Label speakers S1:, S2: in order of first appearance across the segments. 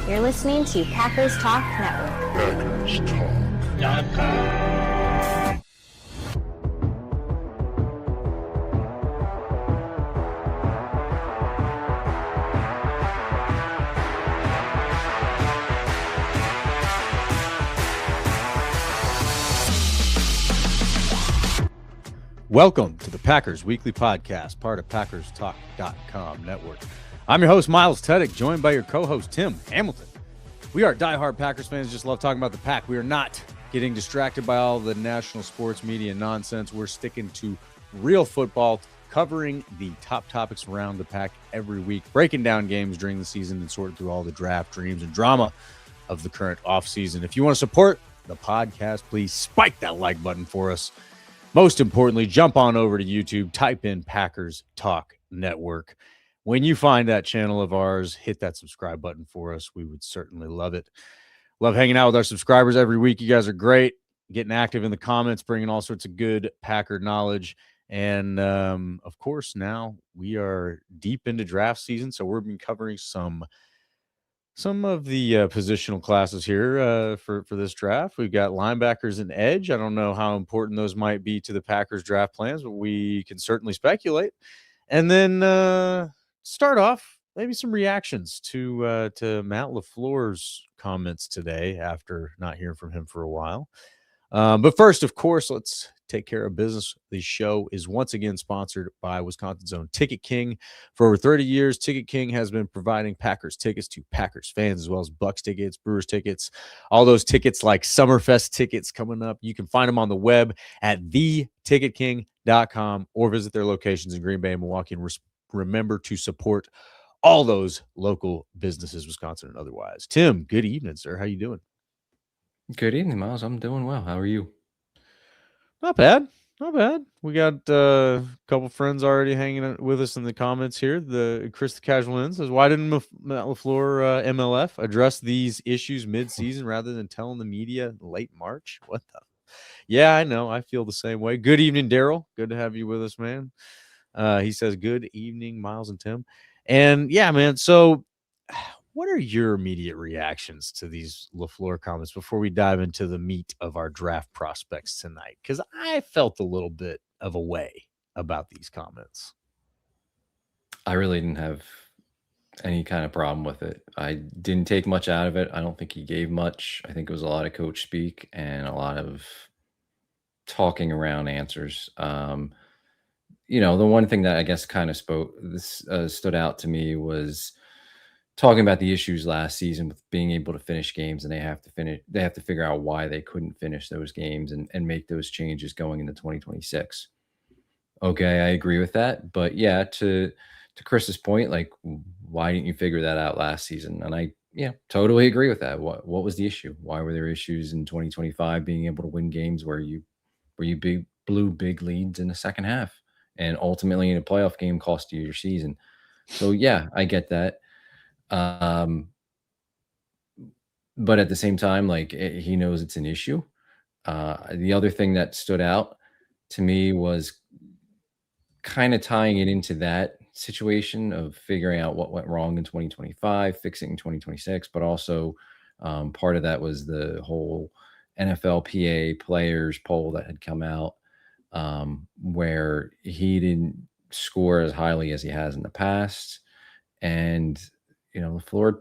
S1: You're listening to Packers Talk Network.
S2: PackersTalk.com.
S3: Welcome to the Packers Weekly Podcast, part of PackersTalk.com network. I'm your host, Miles Teddick, joined by your co-host, Tim Hamilton. We are diehard Packers fans, just love talking about the Pack. We are not getting distracted by all the national sports media nonsense. We're sticking to real football, covering the top topics around the Pack every week, breaking down games during the season and sorting through all the draft dreams and drama of the current offseason. If you want to support the podcast, please spike that like button for us. Most importantly, jump on over to YouTube, type in Packers Talk Network. When you find that channel of ours, hit that subscribe button for us. We would certainly love it. Love hanging out with our subscribers every week. You guys are great, getting active in the comments, bringing all sorts of good Packer knowledge. And, of course, now we are deep into draft season, so we've been covering some of the positional classes here for this draft. We've got linebackers and edge. I don't know how important those might be to the Packers draft plans, but we can certainly speculate. And then start off, maybe some reactions to Matt LaFleur's comments today after not hearing from him for a while. But first, of course, let's take care of business. The show is once again sponsored by Wisconsin's own Ticket King. For over 30 years, Ticket King has been providing Packers tickets to Packers fans, as well as Bucks tickets, Brewers tickets, all those tickets like Summerfest tickets coming up. You can find them on the web at theticketking.com or visit their locations in Green Bay and Milwaukee. And remember to support all those local businesses, Wisconsin and otherwise. Tim, good evening, sir. How you doing?
S4: Good evening, Miles. I'm doing well. How are you?
S3: Not bad. Not bad. We got a couple friends already hanging with us in the comments here. The Chris the Casual In says, why didn't Matt LaFleur MLF address these issues mid-season rather than telling the media late March? What the? Yeah, I know. I feel the same way. Good evening, Daryl. Good to have you with us, man. He says, good evening, Miles and Tim. And yeah, man, so what are your immediate reactions to these LaFleur comments before we dive into the meat of our draft prospects tonight? Because I felt a little bit of a way about these comments.
S4: I really didn't have any kind of problem with it. I didn't take much out of it. I don't think he gave much. I think it was a lot of coach speak and a lot of talking around answers. The one thing that I guess kind of stood out to me was talking about the issues last season with being able to finish games, and they have to figure out why they couldn't finish those games and make those changes going into 2026. Okay, I agree with that. But yeah, to Chris's point, like, why didn't you figure that out last season? And I totally agree with that. What was the issue? Why were there issues in 2025 being able to win games where you blew big leads in the second half and ultimately in a playoff game cost you your season? So yeah, I get that. But at the same time, like, he knows it's an issue. The other thing that stood out to me was kind of tying it into that situation of figuring out what went wrong in 2025, fixing in 2026, but also part of that was the whole NFLPA players poll that had come out, where he didn't score as highly as he has in the past. And LaFleur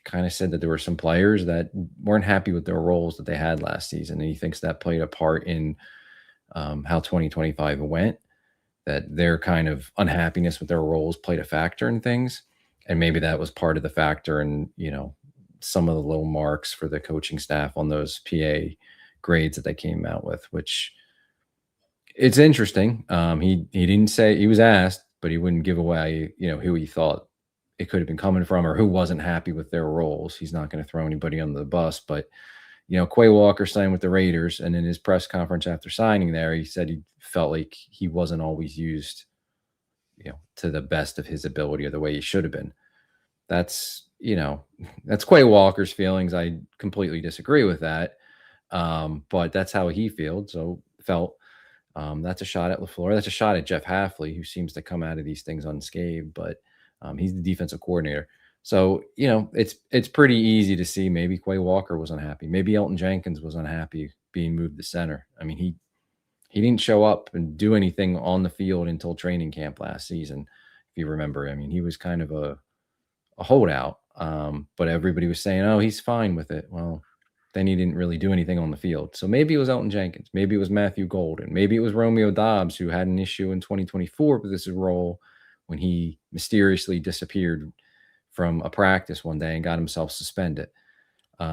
S4: kind of said that there were some players that weren't happy with their roles that they had last season. And he thinks that played a part in how 2025 went, that their kind of unhappiness with their roles played a factor in things. And maybe that was part of the factor in, some of the low marks for the coaching staff on those PA grades that they came out with, which it's interesting. He didn't say, he was asked, but he wouldn't give away, who he thought it could have been coming from or who wasn't happy with their roles. He's not going to throw anybody under the bus, but Quay Walker signed with the Raiders, and in his press conference after signing there, he said he felt like he wasn't always used, to the best of his ability or the way he should have been. That's Quay Walker's feelings. I completely disagree with that. But that's how he felt. That's a shot at LaFleur. That's a shot at Jeff Hafley, who seems to come out of these things unscathed, but he's the defensive coordinator. So, it's pretty easy to see maybe Quay Walker was unhappy. Maybe Elton Jenkins was unhappy being moved to center. I mean, he didn't show up and do anything on the field until training camp last season, if you remember. I mean, he was kind of a holdout, but everybody was saying, "Oh, he's fine with it." Well, then he didn't really do anything on the field. So maybe it was Elton Jenkins, maybe it was Matthew Golden, maybe it was Romeo Dobbs who had an issue in 2024 with this role when he mysteriously disappeared from a practice one day and got himself suspended.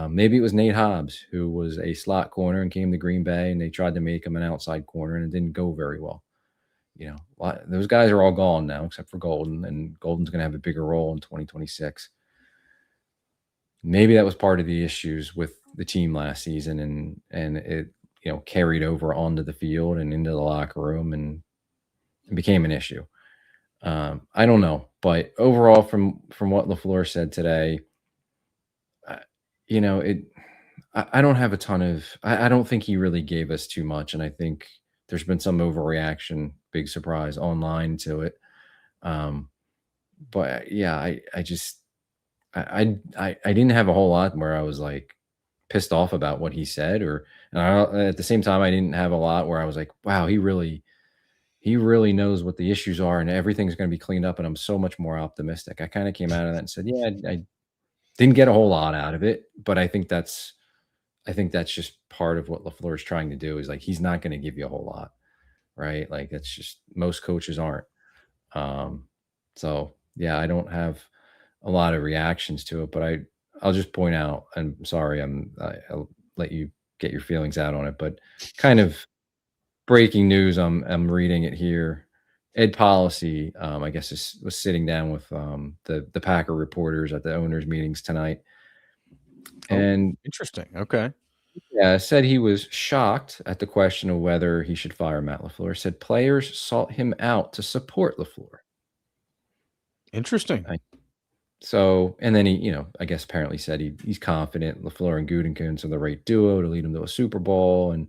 S4: Maybe it was Nate Hobbs, who was a slot corner and came to Green Bay, and they tried to make him an outside corner, and it didn't go very well. Those guys are all gone now, except for Golden, and Golden's going to have a bigger role in 2026. Maybe that was part of the issues with the team last season, and it carried over onto the field and into the locker room, and it became an issue. I don't know, but overall, from what LaFleur said today, I don't have a ton of. I don't think he really gave us too much, and I think there's been some overreaction, big surprise online to it. But yeah, I just I didn't have a whole lot where I was like pissed off about what he said, at the same time I didn't have a lot where I was like, wow, he really knows what the issues are and everything's going to be cleaned up, and I'm so much more optimistic. I kind of came out of that and said, yeah, I didn't get a whole lot out of it, but I think that's just part of what LaFleur is trying to do, is like, he's not going to give you a whole lot, right? Like, that's just, most coaches aren't. So yeah, I don't have a lot of reactions to it, but I'll just point out, I'm sorry, I'll let you get your feelings out on it, but kind of breaking news, I'm reading it here. Ed Policy, I guess, was sitting down with the Packer reporters at the owners' meetings tonight. And
S3: interesting. Okay.
S4: Yeah, said he was shocked at the question of whether he should fire Matt LaFleur. Said players sought him out to support LaFleur.
S3: Interesting.
S4: And then he, I guess apparently said he's confident LaFleur and Gute are the right duo to lead him to a Super Bowl, and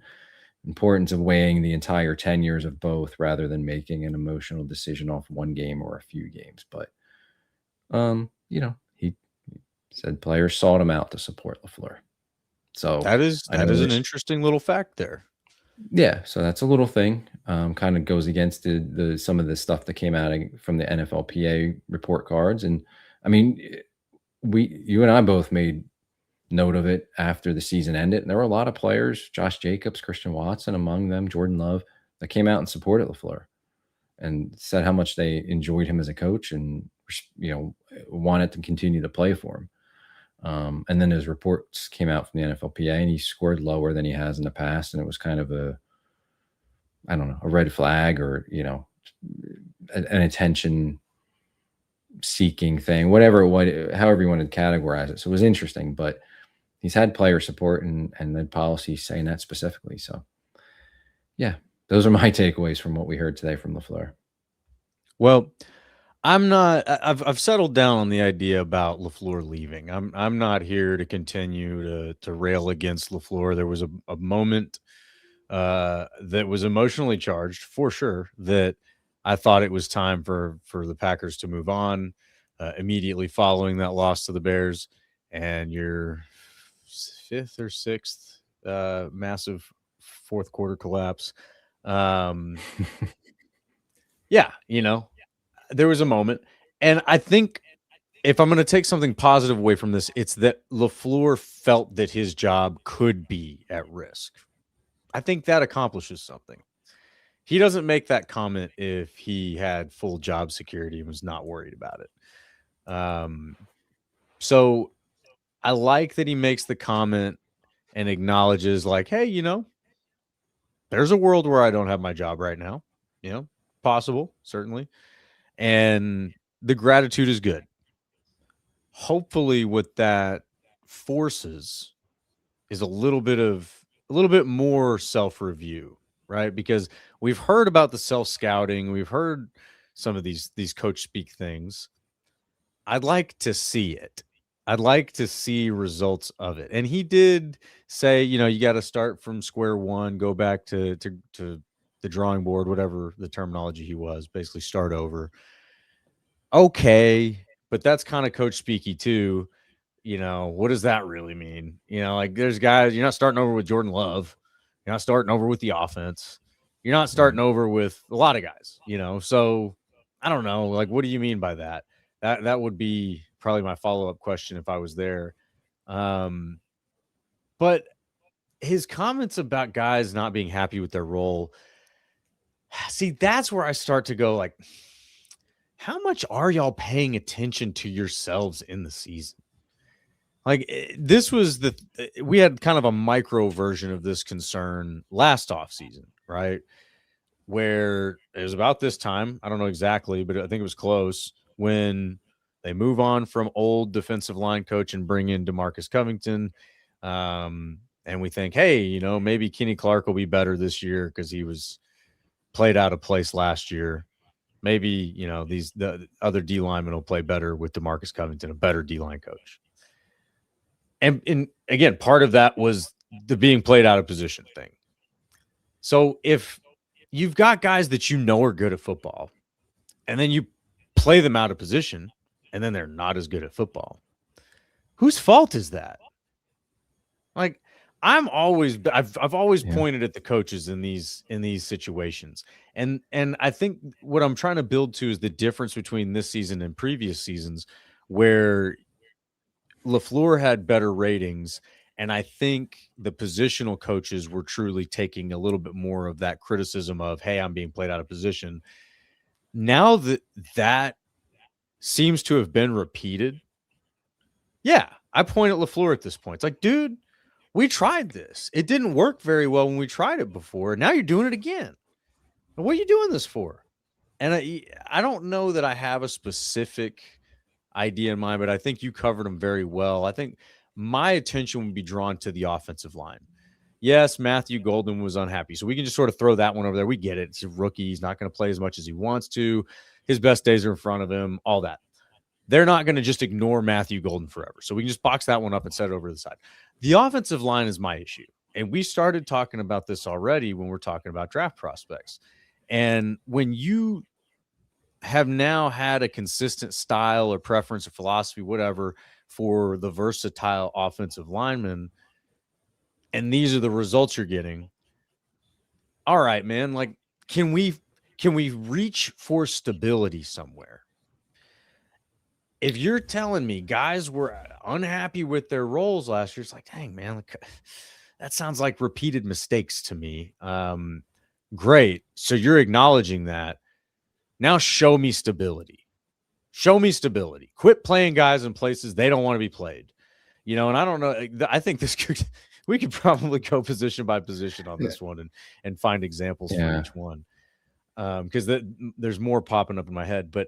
S4: importance of weighing the entire tenures of both rather than making an emotional decision off one game or a few games. But, he said players sought him out to support LaFleur. So
S3: that is an interesting little fact there.
S4: Yeah, so that's a little thing. Kind of goes against the some of the stuff that came out from the NFLPA report cards, and I mean, you and I both made note of it after the season ended, and there were a lot of players, Josh Jacobs, Christian Watson among them, Jordan Love, that came out and supported LaFleur and said how much they enjoyed him as a coach and wanted to continue to play for him. And then his reports came out from the NFLPA, and he scored lower than he has in the past. And it was kind of a red flag, or, an attention seeking thing, however you want to categorize it. So it was interesting, but he's had player support and the policy saying that specifically. So yeah, those are my takeaways from what we heard today from LaFleur.
S3: Well, I've settled down on the idea about LaFleur leaving. I'm not here to continue to rail against LaFleur. There was a moment that was emotionally charged, for sure, that I thought it was time for the Packers to move on immediately following that loss to the Bears, and your fifth or sixth massive fourth quarter collapse. Yeah, there was a moment, and I think if I'm going to take something positive away from this, it's that LaFleur felt that his job could be at risk. I think that accomplishes something. He doesn't make that comment if he had full job security and was not worried about it. So I like that he makes the comment and acknowledges, like, hey, there's a world where I don't have my job right now. Possible, certainly. And the gratitude is good. Hopefully what that forces is a little bit more self-review, right? Because we've heard about the self-scouting, we've heard some of these coach speak things. I'd like to see it. I'd like to see results of it. And he did say, you got to start from square one, go back to the drawing board, whatever the terminology he was, basically start over. Okay, but that's kind of coach speaky too. What does that really mean? Like there's guys, you're not starting over with Jordan Love. You're not starting over with the offense. You're not starting over with a lot of guys, So I don't know. Like, what do you mean by that? That would be probably my follow-up question if I was there. But his comments about guys not being happy with their role, see, that's where I start to go like, how much are y'all paying attention to yourselves in the season? Like this was we had kind of a micro version of this concern last offseason, right? Where it was about this time, I don't know exactly, but I think it was close, when they move on from old defensive line coach and bring in DeMarcus Covington. And we think, hey, maybe Kenny Clark will be better this year because he was played out of place last year. Maybe, the other D linemen will play better with DeMarcus Covington, a better D line coach. And again, part of that was the being played out of position thing. So if you've got guys that are good at football, and then you play them out of position, and then they're not as good at football, whose fault is that? Like, I've always pointed at the coaches in these situations, and I think what I'm trying to build to is the difference between this season and previous seasons, where LaFleur had better ratings, and I think the positional coaches were truly taking a little bit more of that criticism of, hey, I'm being played out of position. Now that seems to have been repeated. Yeah, I point at LaFleur at this point. It's like, dude, we tried this. It didn't work very well when we tried it before. Now you're doing it again. What are you doing this for? And I don't know that I have a specific idea in mind, but I think you covered them very well. I think my attention would be drawn to the offensive line. Yes, Matthew Golden was unhappy, so we can just sort of throw that one over there. We get it. It's a rookie. He's not going to play as much as he wants to. His best days are in front of him, all that. They're not going to just ignore Matthew Golden forever. So we can just box that one up and set it over to the side. The offensive line is my issue. And we started talking about this already when we're talking about draft prospects. And when you have now had a consistent style or preference or philosophy, whatever, for the versatile offensive lineman, and these are the results you're getting, all right, man, like, can we reach for stability somewhere? If you're telling me guys were unhappy with their roles last year, it's like, dang, man, that sounds like repeated mistakes to me. Great. So you're acknowledging that. Now show me stability. Show me stability. Quit playing guys in places they don't want to be played. And I don't know. I think we could probably go position by position on this one and find examples for each one. Because there's more popping up in my head. But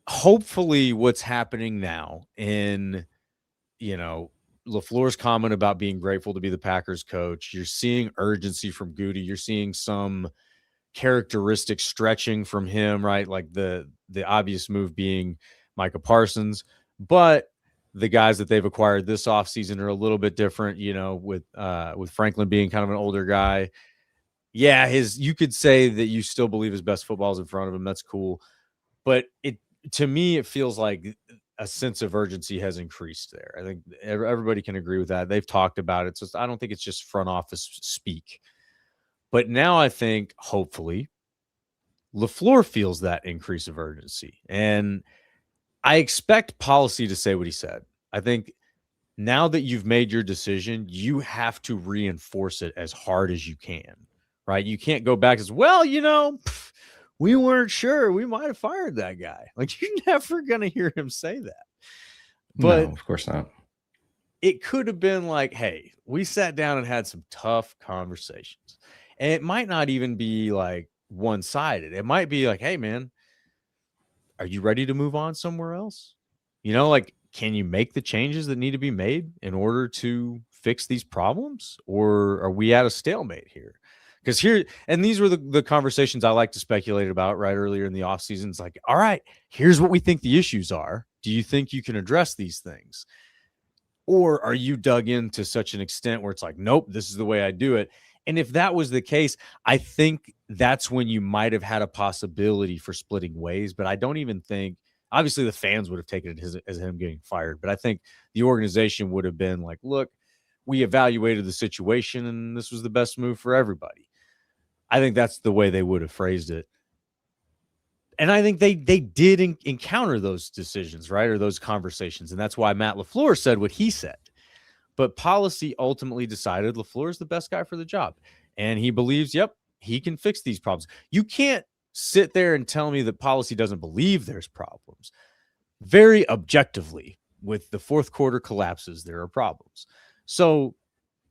S3: hopefully what's happening now in, LaFleur's comment about being grateful to be the Packers coach, you're seeing urgency from Gutey. You're seeing some characteristic stretching from him, right? Like the obvious move being Micah Parsons, but the guys that they've acquired this offseason are a little bit different, with Franklin being kind of an older guy. Yeah, you could say that you still believe his best football is in front of him. That's cool. But to me, it feels like a sense of urgency has increased there. I think everybody can agree with that. They've talked about it. So I don't think it's just front office speak. But now I think, hopefully, LaFleur feels that increase of urgency. And I expect policy to say what he said. I think now that you've made your decision, you have to reinforce it as hard as you can, right? You can't go back as, well, we weren't sure. We might have fired that guy. Like, you're never going to hear him say that. But
S4: no, of course not.
S3: It could have been like, hey, we sat down and had some tough conversations. And it might not even be like one-sided. It might be like, hey, man, are you ready to move on somewhere else? Like, can you make the changes that need to be made in order to fix these problems? Or are we at a stalemate here? Because these were the conversations I like to speculate about right earlier in the offseason. It's like, all right, here's what we think the issues are. Do you think you can address these things? Or are you dug in to such an extent where it's like, nope, this is the way I do it? And if that was the case, I think that's when you might have had a possibility for splitting ways. But I don't even think Obviously, the fans would have taken it as him getting fired, but I think the organization would have been like, look, we evaluated the situation and this was the best move for everybody. I think that's the way they would have phrased it. And I think they did encounter those decisions, right? Or those conversations. And that's why Matt LaFleur said what he said. But policy ultimately decided LaFleur is the best guy for the job. And he believes, yep, he can fix these problems. You can't sit there and tell me that policy doesn't believe there's problems. Very objectively, with the fourth quarter collapses, there are problems. So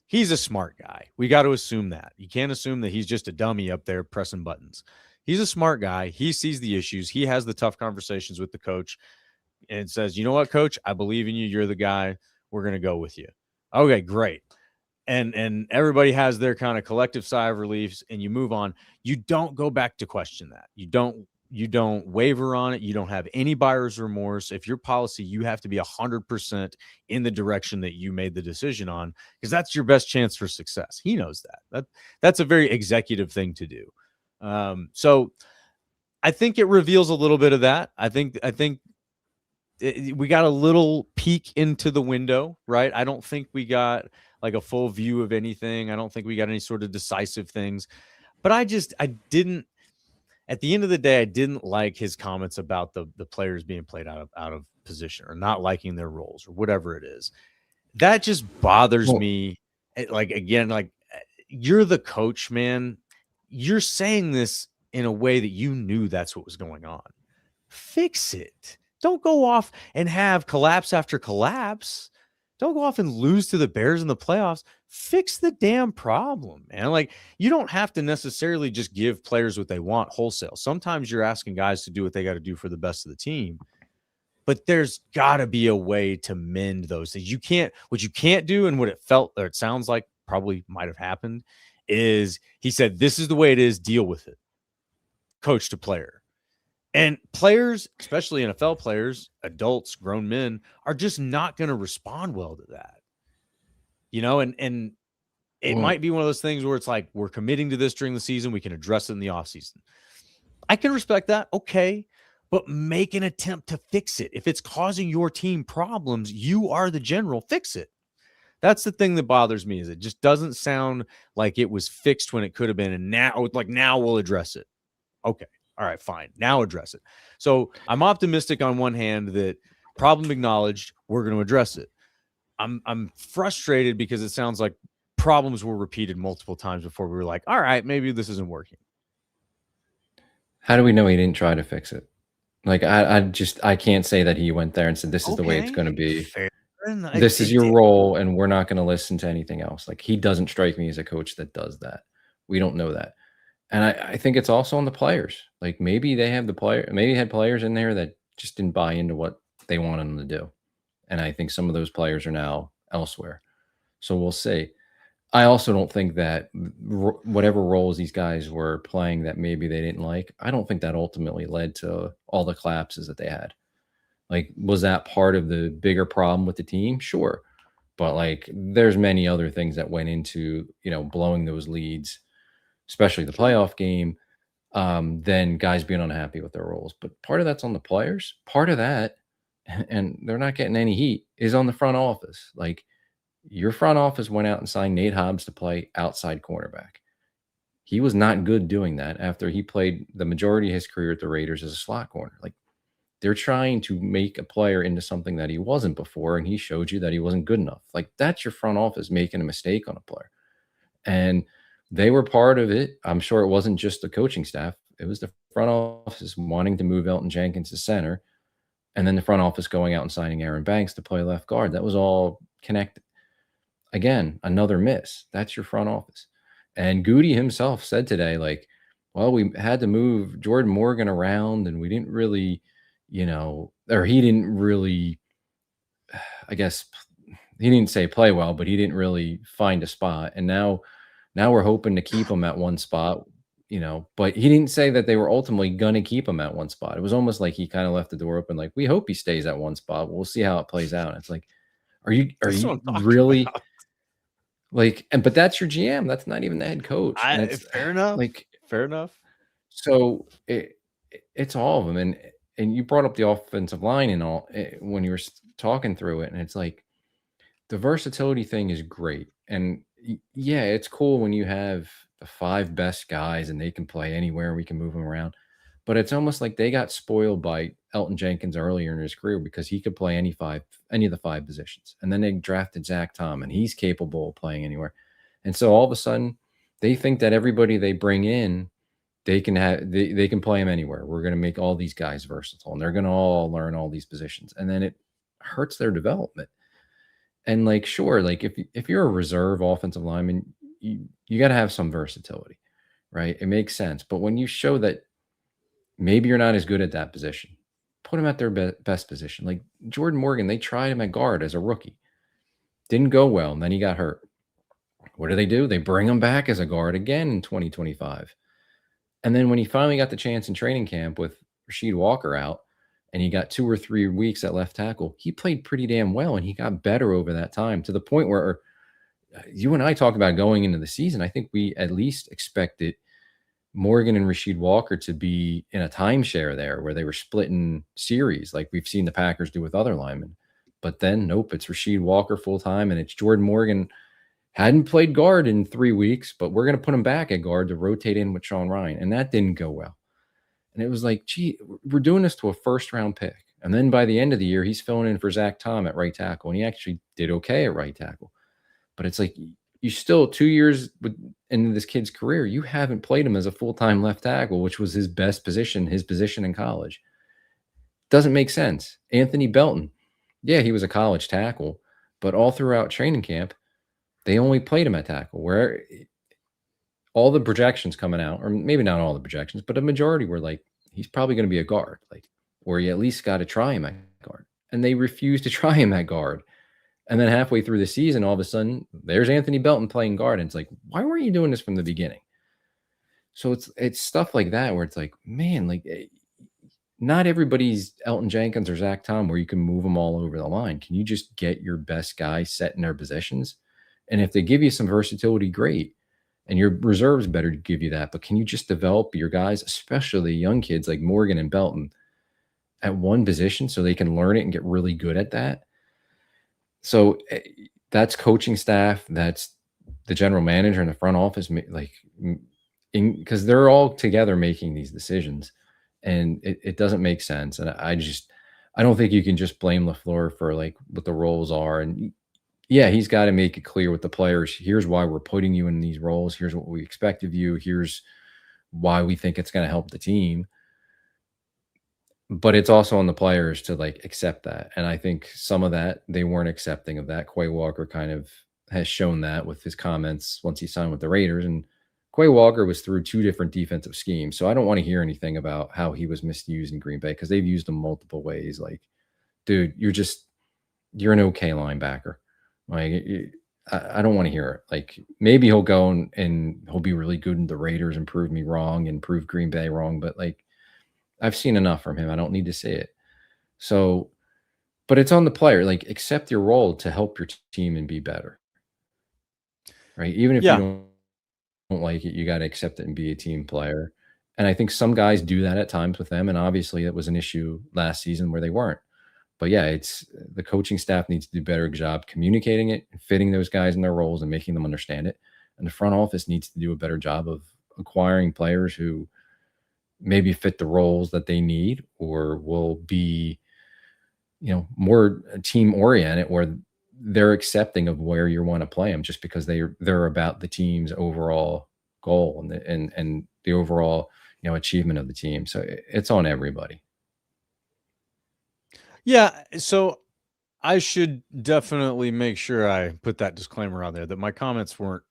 S3: he's a smart guy. We got to assume that. You can't assume that he's just a dummy up there pressing buttons. He's a smart guy. He sees the issues. He has the tough conversations with the coach and says, you know what, coach, I believe in you. You're the guy. We're going to go with you. Okay, great. And everybody has their kind of collective sigh of relief, and you move on. You don't go back to question that. You don't waver on it. You don't have any buyer's remorse. If your policy, you have to be 100% in the direction that you made the decision on, because that's your best chance for success. He knows that. That's a very executive thing to do. So I think it reveals a little bit of that. I think we got a little peek into the window, right? I don't think we got like a full view of anything. I don't think we got any sort of decisive things, but I didn't, at the end of the day, I didn't like his comments about the players being played out of position or not liking their roles or whatever it is. That just bothers me. Like, again, like, you're the coach, man. You're saying this in a way that you knew that's what was going on. Fix it. Don't go off and have collapse after collapse. Don't go off and lose to the Bears in the playoffs. Fix the damn problem, man. Like, you don't have to necessarily just give players what they want wholesale. Sometimes you're asking guys to do what they got to do for the best of the team. But there's got to be a way to mend those things. What you can't do, and what it felt or it sounds like probably might have happened, is he said, this is the way it is, deal with it. Coach to player. And players, especially NFL players, adults, grown men, are just not going to respond well to that. You know, and it might be one of those things where it's like, we're committing to this during the season. We can address it in the offseason. I can respect that. Okay. But make an attempt to fix it. If it's causing your team problems, you are the general. Fix it. That's the thing that bothers me, is it just doesn't sound like it was fixed when it could have been. And now we'll address it. Okay. All right, fine. Now address it. So I'm optimistic on one hand that problem acknowledged, we're going to address it. I'm frustrated because it sounds like problems were repeated multiple times before we were like, all right, maybe this isn't working.
S4: How do we know he didn't try to fix it? Like, I can't say that he went there and said, this is the way it's going to be.
S3: Fair.
S4: This is your role, and we're not going to listen to anything else. Like, he doesn't strike me as a coach that does that. We don't know that. And I think it's also on the players. Like, maybe they have maybe had players in there that just didn't buy into what they wanted them to do. And I think some of those players are now elsewhere. So we'll see. I also don't think that whatever roles these guys were playing that maybe they didn't like, I don't think that ultimately led to all the collapses that they had. Like, was that part of the bigger problem with the team? Sure. But like, there's many other things that went into, blowing those leads, especially the playoff game, then guys being unhappy with their roles. But part of that's on the players. Part of that, and they're not getting any heat, is on the front office. Like, your front office went out and signed Nate Hobbs to play outside cornerback. He was not good doing that after he played the majority of his career at the Raiders as a slot corner. Like, they're trying to make a player into something that he wasn't before, and he showed you that he wasn't good enough. Like, that's your front office making a mistake on a player. And they were part of it. I'm sure it wasn't just the coaching staff. It was the front office wanting to move Elton Jenkins to center, and then the front office going out and signing Aaron Banks to play left guard. That was all connected. Again, another miss. That's your front office. And Gutey himself said today, like, well, we had to move Jordan Morgan around, and we didn't really, or he didn't really, I guess he didn't say play well, but he didn't really find a spot. And now we're hoping to keep him at one spot, but he didn't say that they were ultimately going to keep him at one spot. It was almost like he kind of left the door open. Like, we hope he stays at one spot. We'll see how it plays out. It's like, are you really about. But that's your GM. That's not even the head coach.
S3: Fair enough. Fair enough.
S4: So it's all of them. And and you brought up the offensive line and all when you were talking through it, and it's like the versatility thing is great. And yeah, it's cool when you have the 5 best guys and they can play anywhere and we can move them around. But it's almost like they got spoiled by Elton Jenkins earlier in his career because he could play any of the 5 positions. And then they drafted Zach Tom, and he's capable of playing anywhere. And so all of a sudden, they think that everybody they bring in, they can play them anywhere. We're going to make all these guys versatile, and they're going to all learn all these positions. And then it hurts their development. And like, sure, like if you're a reserve offensive lineman, you got to have some versatility, right? It makes sense. But when you show that maybe you're not as good at that position, put him at their best position. Like Jordan Morgan, they tried him at guard as a rookie. Didn't go well, and then he got hurt. What do? They bring him back as a guard again in 2025. And then when he finally got the chance in training camp with Rasheed Walker out, and he got 2 or 3 weeks at left tackle, he played pretty damn well, and he got better over that time to the point where you and I talk about going into the season. I think we at least expected Morgan and Rasheed Walker to be in a timeshare there where they were splitting series like we've seen the Packers do with other linemen. But then, nope, it's Rasheed Walker full-time, and it's Jordan Morgan. Hadn't played guard in 3 weeks, but we're going to put him back at guard to rotate in with Sean Ryan. And that didn't go well. And it was like, gee, we're doing this to a first-round pick. And then by the end of the year, he's filling in for Zach Tom at right tackle, and he actually did okay at right tackle. But it's like you still 2 years into this kid's career, you haven't played him as a full-time left tackle, which was his best position, his position in college. Doesn't make sense. Anthony Belton, yeah, he was a college tackle, but all throughout training camp, they only played him at tackle, where all the projections coming out, or maybe not all the projections, but a majority were like, he's probably going to be a guard, like, or you at least got to try him at guard. And they refused to try him at guard. And then halfway through the season, all of a sudden, there's Anthony Belton playing guard. And it's like, why weren't you doing this from the beginning? So it's stuff like that where it's like, man, like not everybody's Elton Jenkins or Zach Tom where you can move them all over the line. Can you just get your best guys set in their positions? And if they give you some versatility, great. And your reserves better give you that. But can you just develop your guys, especially young kids like Morgan and Belton, at one position so they can learn it and get really good at that? So that's coaching staff. That's the general manager and the front office, like, because they're all together making these decisions, and it doesn't make sense. And I don't think you can just blame LaFleur for like what the roles are. And yeah, he's got to make it clear with the players. Here's why we're putting you in these roles. Here's what we expect of you. Here's why we think it's going to help the team. But it's also on the players to like accept that. And I think some of that, they weren't accepting of that. Quay Walker kind of has shown that with his comments once he signed with the Raiders. And Quay Walker was through 2 different defensive schemes. So I don't want to hear anything about how he was misused in Green Bay, because they've used him multiple ways. Like, dude, you're an okay linebacker. Like, I don't want to hear it. Like, maybe he'll go and he'll be really good in the Raiders and prove me wrong and prove Green Bay wrong. But like, I've seen enough from him. I don't need to see it. So, but it's on the player. Like, accept your role to help your team and be better. Right? Even if you don't like it, you got to accept it and be a team player. And I think some guys do that at times with them. And obviously it was an issue last season where they weren't. But yeah, it's the coaching staff needs to do a better job communicating it, fitting those guys in their roles and making them understand it. And the front office needs to do a better job of acquiring players who maybe fit the roles that they need, or will be, more team oriented, where they're accepting of where you want to play them just because they're about the team's overall goal and the overall, achievement of the team. So it's on everybody.
S3: Yeah. So I should definitely make sure I put that disclaimer on there that my comments weren't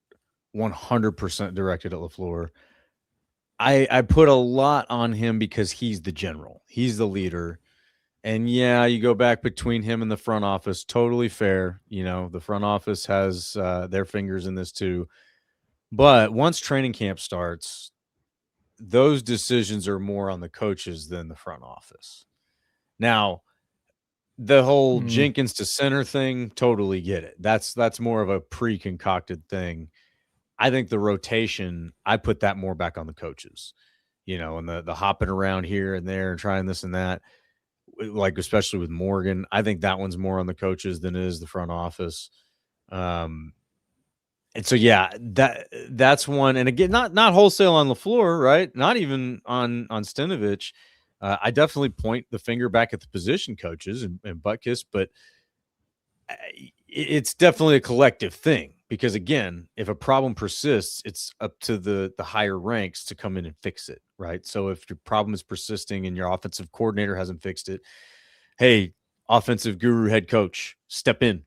S3: 100% directed at LaFleur. I put a lot on him because he's the general. He's the leader. And yeah, you go back between him and the front office, totally fair. The front office has their fingers in this too. But once training camp starts, those decisions are more on the coaches than the front office. Now, the whole Jenkins to center thing, totally get it. That's more of a pre-concocted thing. I think the rotation, I put that more back on the coaches, and the hopping around here and there and trying this and that. like especially with Morgan. I think that one's more on the coaches than it is the front office. And so, yeah, that's one. And again, not wholesale on LaFleur, right? Not even on Stenovich. I definitely point the finger back at the position coaches and Butkus, but it's definitely a collective thing because, again, if a problem persists, it's up to the higher ranks to come in and fix it, right? So if your problem is persisting and your offensive coordinator hasn't fixed it, hey, offensive guru head coach, step in,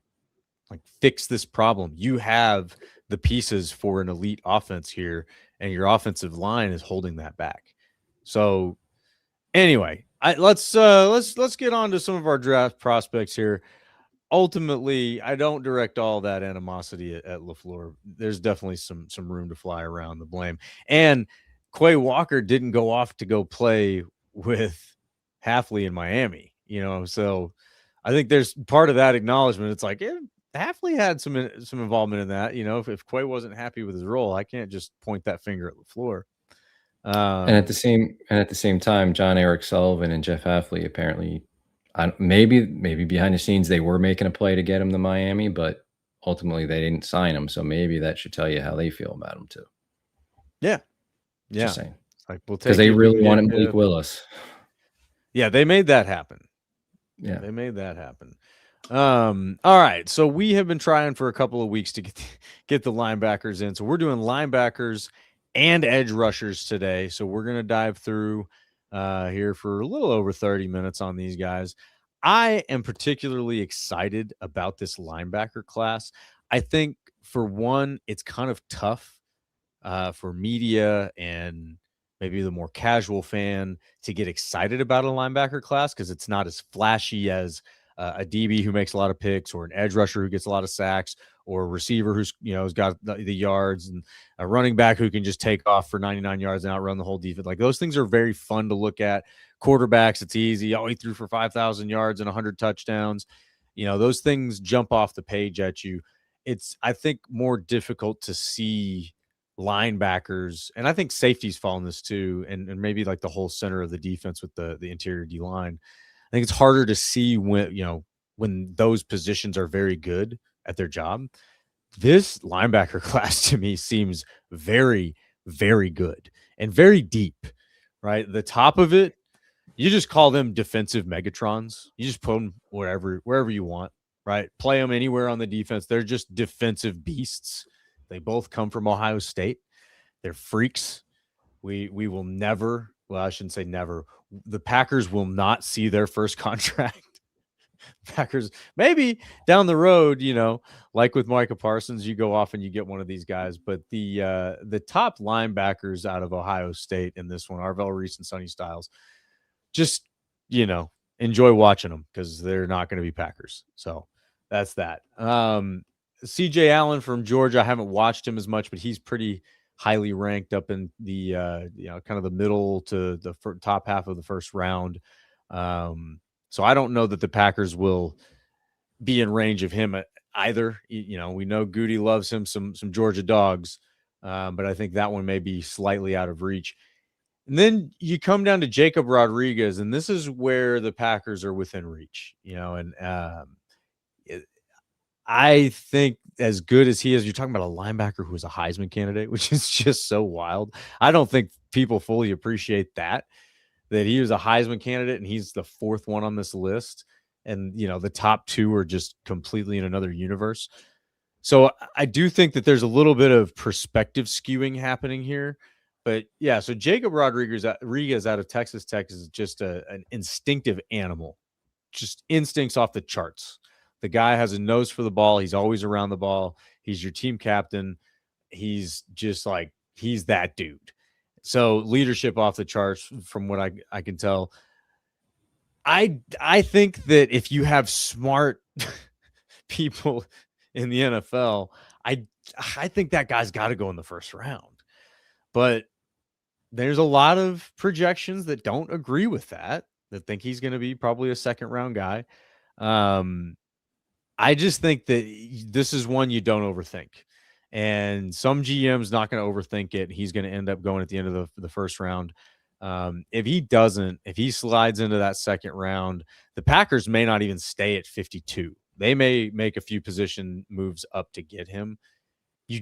S3: like fix this problem. You have the pieces for an elite offense here, and your offensive line is holding that back. So anyway, let's get on to some of our draft prospects here. Ultimately, I don't direct all that animosity at LaFleur. There's definitely some room to fly around the blame. And Quay Walker didn't go off to go play with Halfley in Miami, so I think there's part of that acknowledgement. It's like, Halfley had some involvement in that. If Quay wasn't happy with his role, I can't just point that finger at LaFleur.
S4: And at the same time, John Eric Sullivan and Jeff Halfley apparently, maybe behind the scenes they were making a play to get him to Miami, but ultimately they didn't sign him. So maybe that should tell you how they feel about him too.
S3: Yeah.
S4: Just saying.
S3: Like,
S4: because they really wanted Malik Willis.
S3: Yeah, they made that happen.
S4: Yeah,
S3: they made that happen. All right, so we have been trying for a couple of weeks to get the linebackers in. So we're doing linebackers and edge rushers today. So we're going to dive through here for a little over 30 minutes on these guys. I am particularly excited about this linebacker class. I think, for one, it's kind of tough for media and maybe the more casual fan to get excited about a linebacker class because it's not as flashy as a DB who makes a lot of picks, or an edge rusher who gets a lot of sacks, or a receiver who's has got the yards, and a running back who can just take off for 99 yards and outrun the whole defense. Like, those things are very fun to look at. Quarterbacks, it's easy. Oh, he threw for 5,000 yards and 100 touchdowns. Those things jump off the page at you. It's, I think, more difficult to see linebackers, and I think safeties fall in this too, and maybe like the whole center of the defense with the interior D line. I think it's harder to see when those positions are very good at their job. This linebacker class to me seems very, very good and very deep, right? The top of it, you just call them defensive Megatrons. You just put them wherever you want, right? Play them anywhere on the defense. They're just defensive beasts. They both come from Ohio State. They're freaks. We will never, well, I shouldn't say never. The Packers will not see their first contract. Packers, maybe down the road, like with Micah Parsons, you go off and you get one of these guys. But the top linebackers out of Ohio State in this one, Arvell Reese and Sonny Styles, just, enjoy watching them because they're not going to be Packers. So that's that. CJ Allen from Georgia, I haven't watched him as much, but he's pretty highly ranked up in the kind of the middle to the top half of the first round. So I don't know that the Packers will be in range of him either. We know Gutey loves him some Georgia dogs, but I think that one may be slightly out of reach. And then you come down to Jacob Rodriguez, and this is where the Packers are within reach, and I think, as good as he is, you're talking about a linebacker who is a Heisman candidate, which is just so wild. I don't think people fully appreciate that he was a Heisman candidate and he's the fourth one on this list. And, the top two are just completely in another universe. So I do think that there's a little bit of perspective skewing happening here. But yeah, so Jacob Rodriguez out of Texas Tech is just an instinctive animal, just instincts off the charts. The guy has a nose for the ball. He's always around the ball. He's your team captain. He's just like, he's that dude. So leadership off the charts from what I can tell. I think that if you have smart people in the NFL, I think that guy's got to go in the first round. But there's a lot of projections that don't agree with that think he's going to be probably a second round guy. I just think that this is one you don't overthink. And some GM's not going to overthink it. He's going to end up going at the end of the first round. If he slides into that second round, the Packers may not even stay at 52. They may make a few position moves up to get him. You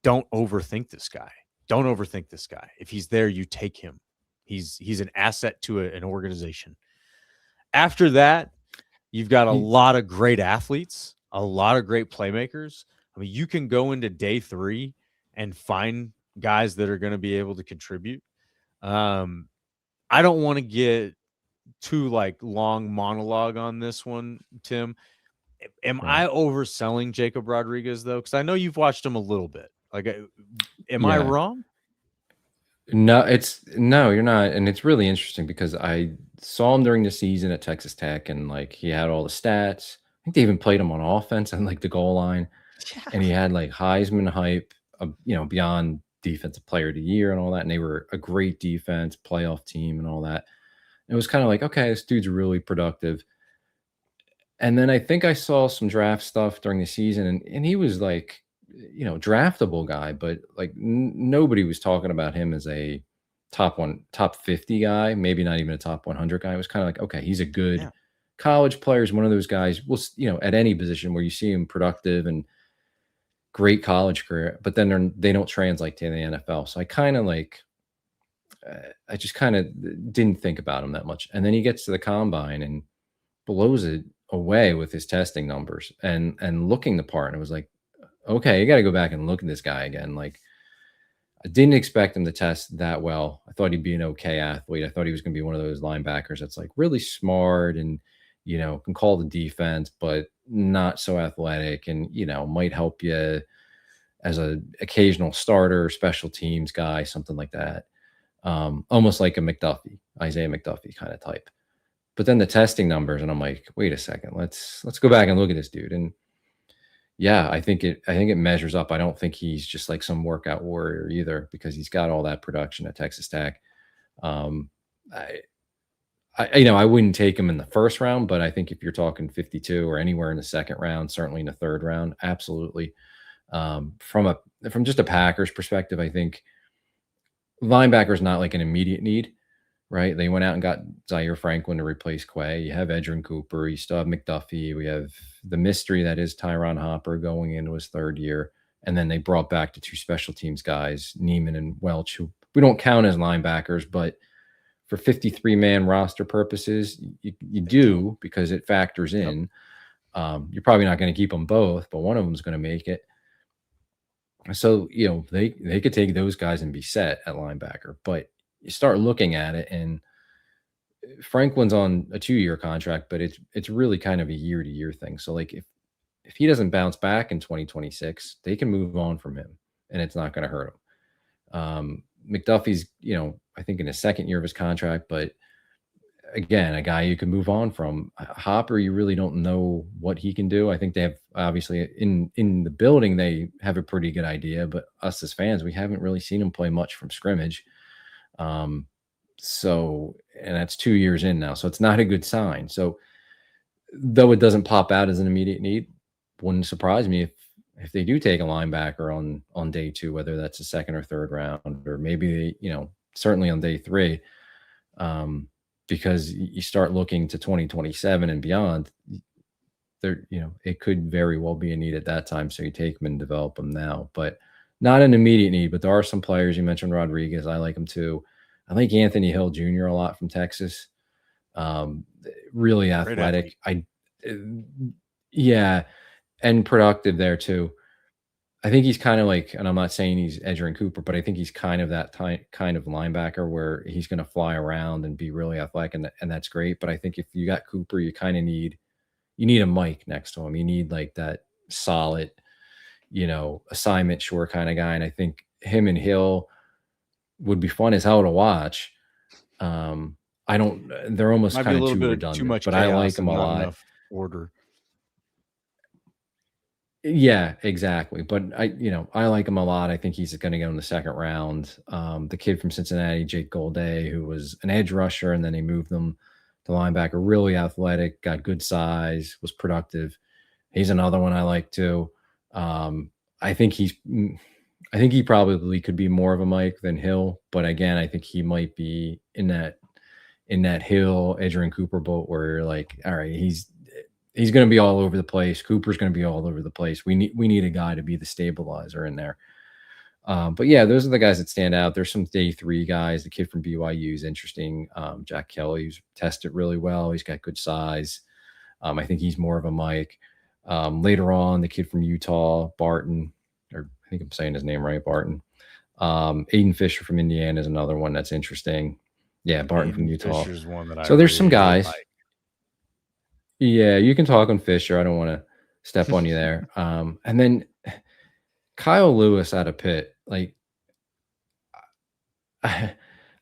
S3: don't overthink this guy. Don't overthink this guy. If he's there, you take him. He's an asset to an organization. After that, you've got a lot of great athletes, a lot of great playmakers. I mean, you can go into day 3 and find guys that are going to be able to contribute. I don't want to get too long monologue on this one, Tim. Am I overselling Jacob Rodriguez though? Because I know you've watched him a little bit. Am I wrong?
S4: No, you're not. And it's really interesting because I saw him during the season at Texas Tech, and he had all the stats. I think they even played him on offense and the goal line. Yeah. And he had Heisman hype, beyond defensive player of the year and all that. And they were a great defense, playoff team and all that. It was kind of okay, this dude's really productive. And then I think I saw some draft stuff during the season, and he was draftable guy, but nobody was talking about him as a top 50 guy, maybe not even a top 100 guy. It was kind of okay, he's a good college player. Is one of those guys, at any position where you see him productive and great college career, but then they don't translate to the NFL. So I kind of I just kind of didn't think about him that much. And then he gets to the combine and blows it away with his testing numbers and looking the part. And it was okay, you got to go back and look at this guy again. I didn't expect him to test that well. I thought he'd be an okay athlete. I thought he was going to be one of those linebackers that's really smart and, can call the defense, but not so athletic and, might help you as a occasional starter, special teams guy, something like that. Almost like a Isaiah McDuffie kind of type. But then the testing numbers, and I'm wait a second, let's go back and look at this dude. And yeah, I think it measures up. I don't think he's just some workout warrior either, because he's got all that production at Texas Tech. I wouldn't take him in the first round, but I think if you're talking 52 or anywhere in the second round, certainly in the third round, absolutely. From just a Packers perspective, I think linebacker is not an immediate need, right? They went out and got Zaire Franklin to replace Quay. You have Edgerrin Cooper. You still have McDuffie. We have the mystery that is Tyron Hopper going into his third year. And then they brought back the 2 special teams guys, Neiman and Welch, who we don't count as linebackers, but for 53-man roster purposes, you do, because it factors in. You're probably not going to keep them both, but one of them is going to make it. So, they could take those guys and be set at linebacker. But you start looking at it, and Franklin's on a 2-year contract, but it's really kind of a year-to-year thing. So, if he doesn't bounce back in 2026, they can move on from him, and it's not going to hurt him. McDuffie's, I think in his second year of his contract, but again, a guy you can move on from. Hopper, you really don't know what he can do. I think they have, obviously, in the building, they have a pretty good idea, but us as fans, we haven't really seen him play much from scrimmage. So, and that's 2 years in now, so it's not a good sign. So, though it doesn't pop out as an immediate need, wouldn't surprise me if they do take a linebacker on day 2, whether that's a second or third round, or maybe certainly on day 3, because you start looking to 2027 and beyond. There, it could very well be a need at that time. So you take them and develop them now, but not an immediate need. But there are some players. You mentioned Rodriguez. I like him too. I like Anthony Hill Jr. a lot from Texas. Really athletic. Yeah, and productive there too. I think he's kind of and I'm not saying he's Edgerrin Cooper, but I think he's kind of that kind of linebacker where he's going to fly around and be really athletic, and that's great. But I think if you got Cooper, you kind of need a Mike next to him. You need that solid, assignment sure kind of guy. And I think him and Hill would be fun as hell to watch. They're almost kind of too redundant,
S3: too much,
S4: but I like them a lot.
S3: Order.
S4: Yeah, exactly. But I like him a lot. I think he's going to go in the second round. The kid from Cincinnati, Jake Gutey, who was an edge rusher, and then they moved him to linebacker, really athletic, got good size, was productive. He's another one I like too. I think I think he probably could be more of a Mike than Hill, but again, I think he might be in that Hill, Adrian Cooper boat where you're like, all right, he's going to be all over the place. Cooper's going to be all over the place. We need a guy to be the stabilizer in there. But yeah, those are the guys that stand out. There's some day 3 guys. The kid from BYU is interesting. Jack Kelly, who's tested really well. He's got good size. I think he's more of a Mike. Later on, the kid from Utah, Barton, or I think I'm saying his name right, Barton. Aiden Fisher from Indiana is another one that's interesting. Yeah, Barton from Utah.
S3: Fisher's one that
S4: so there's some guys.
S3: like.
S4: Yeah, you can talk on Fisher. I don't want to step on you there. And then Kyle Lewis out of Pitt. Like, I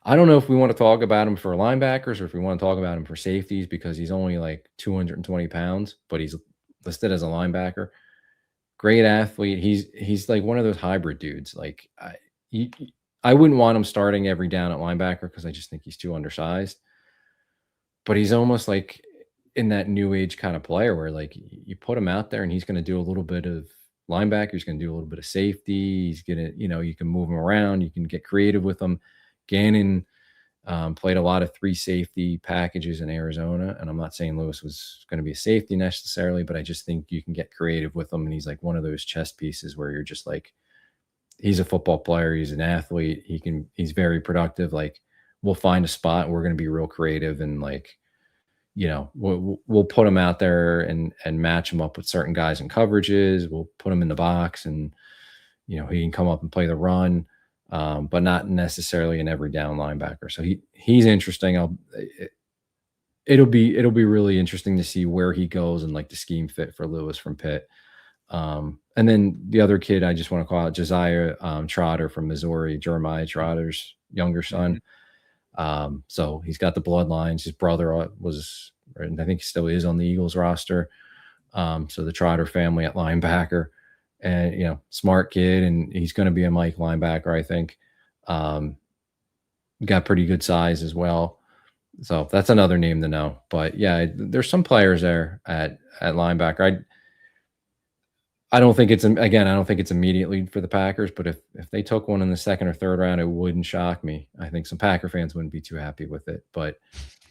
S4: don't know if we want to talk about him for linebackers or if we want to talk about him for safeties because he's only like 220 pounds, but he's listed as a linebacker. Great athlete. He's like one of those hybrid dudes. Like I wouldn't want him starting every down at linebacker because I just think he's too undersized. But he's almost like in that new age kind of player where like you put him out there and he's going to do a little bit of linebacker. He's going to do a little bit of safety. He's going to, you can move him around. You can get creative with him. Gannon played a lot of 3 safety packages in Arizona. And I'm not saying Lewis was going to be a safety necessarily, but I just think you can get creative with him. And he's like one of those chess pieces where you're just like, he's a football player. He's an athlete. He's very productive. Like we'll find a spot. We're going to be real creative and like, we'll put him out there and match him up with certain guys in coverages. We'll put him in the box and, he can come up and play the run, but not necessarily an every down linebacker. So he's interesting. It'll be really interesting to see where he goes and like the scheme fit for Lewis from Pitt. And then the other kid I just want to call out Josiah Trotter from Missouri, Jeremiah Trotter's younger son. So he's got the bloodlines. His brother was, and I think he still is on the Eagles roster. So the Trotter family at linebacker and, smart kid. And he's going to be a Mike linebacker, I think. Got pretty good size as well. So that's another name to know. But yeah, there's some players there at linebacker. I don't think it's immediately for the Packers, but if they took one in the 2nd or 3rd round, it wouldn't shock me. I think some Packer fans wouldn't be too happy with it. But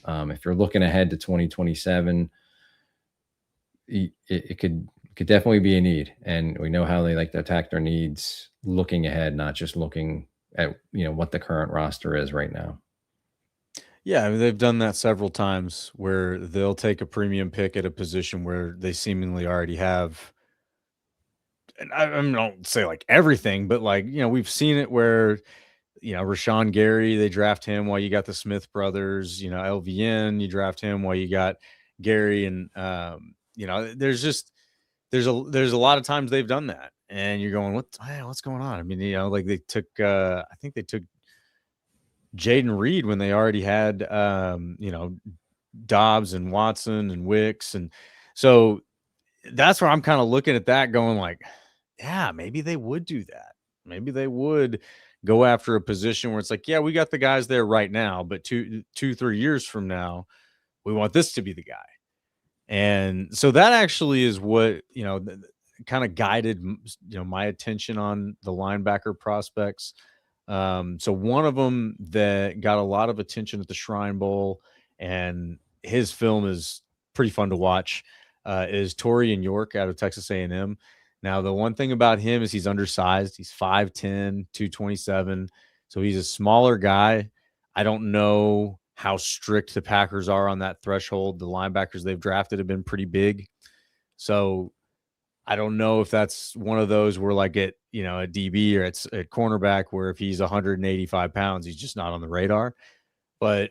S4: if you're looking ahead to 2027, it could definitely be a need. And we know how they like to attack their needs looking ahead, not just looking at, what the current roster is right now.
S3: Yeah, I mean, they've done that several times where they'll take a premium pick at a position where they seemingly already have. And I don't say like everything, but like, we've seen it where, Rashawn Gary, they draft him while you got the Smith brothers, LVN, you draft him while you got Gary. And, there's a lot of times they've done that and you're going, what's going on? I mean, like they took, I think they took Jaden Reed when they already had, Dobbs and Watson and Wicks. And so that's where I'm kind of looking at that going like, yeah, maybe they would do that. Maybe they would go after a position where it's like, yeah, we got the guys there right now, but 2-3 years from now, we want this to be the guy. And so that actually is what, kind of guided, my attention on the linebacker prospects. So one of them that got a lot of attention at the Shrine Bowl, and his film is pretty fun to watch, is Torian York out of Texas A&M. Now, the one thing about him is he's undersized. He's 5'10", 227. So he's a smaller guy. I don't know how strict the Packers are on that threshold. The linebackers they've drafted have been pretty big. So I don't know if that's one of those where like at, a DB or at cornerback where if he's 185 pounds, he's just not on the radar. But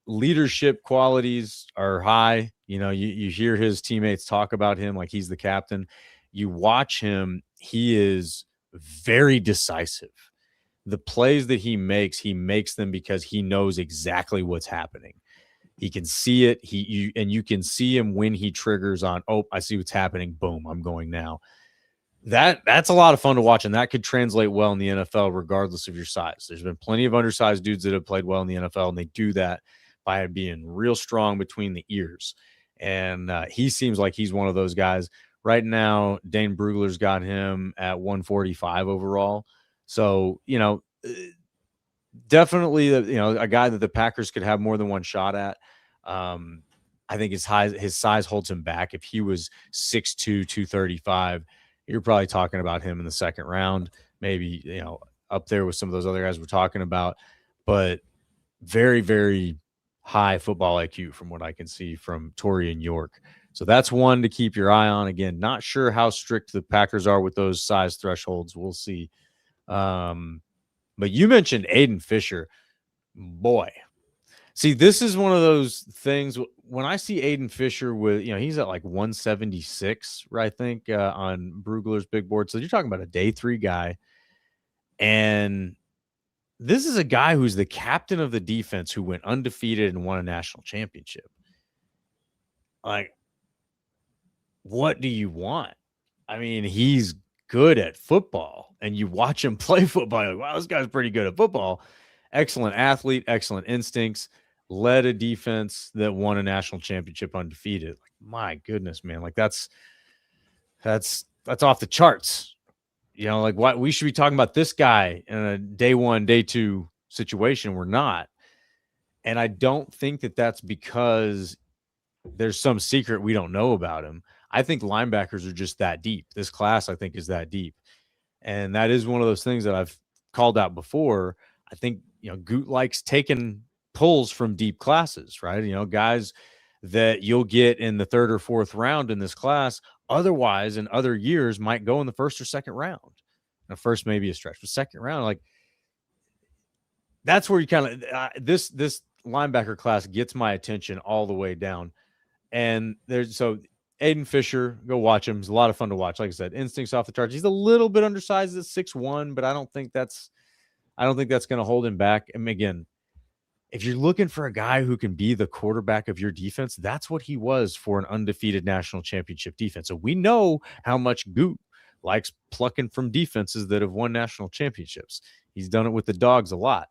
S3: leadership qualities are high. You hear his teammates talk about him like he's the captain. You watch him, he is very decisive. The plays that he makes them because he knows exactly what's happening. He can see it. You can see him when he triggers on, oh, I see what's happening. Boom, I'm going now. That's a lot of fun to watch, and that could translate well in the NFL regardless of your size. There's been plenty of undersized dudes that have played well in the NFL, and they do that by being real strong between the ears. And he seems like he's one of those guys. Right now, Dane Brugler's got him at 145 overall. So, definitely, a guy that the Packers could have more than one shot at. I think his size holds him back. If he was 6'2", 235, you're probably talking about him in the second round, maybe, up there with some of those other guys we're talking about. But very, very high football IQ from what I can see from Torian York. So that's one to keep your eye on. Again, not sure how strict the Packers are with those size thresholds. We'll see. But you mentioned Aiden Fisher. Boy. See, this is one of those things when I see Aiden Fisher with, he's at like 176, right? I think on Brugler's big board. So you're talking about a day 3 guy. And this is a guy who's the captain of the defense who went undefeated and won a national championship. Like, what do you want? I mean, he's good at football, and you watch him play football. You're like, wow, this guy's pretty good at football. Excellent athlete, excellent instincts, led a defense that won a national championship undefeated. Like, my goodness, man. Like, that's off the charts. Like, what we should be talking about this guy in a day 1, day 2 situation. We're not. And I don't think that that's because there's some secret we don't know about him. I think linebackers are just that deep. This class, I think, is that deep. And that is one of those things that I've called out before. I think, Gute likes taking pulls from deep classes, right? Guys that you'll get in the 3rd or 4th round in this class, otherwise in other years might go in the 1st or 2nd round. Now, first maybe a stretch, but 2nd round, like, that's where you kind of this linebacker class gets my attention all the way down. And so Aiden Fisher, go watch him. He's a lot of fun to watch. Like I said, instincts off the charts. He's a little bit undersized at 6'1", but I don't think that's going to hold him back. And again, if you're looking for a guy who can be the quarterback of your defense, that's what he was for an undefeated national championship defense. So we know how much Gute likes plucking from defenses that have won national championships. He's done it with the Dogs a lot.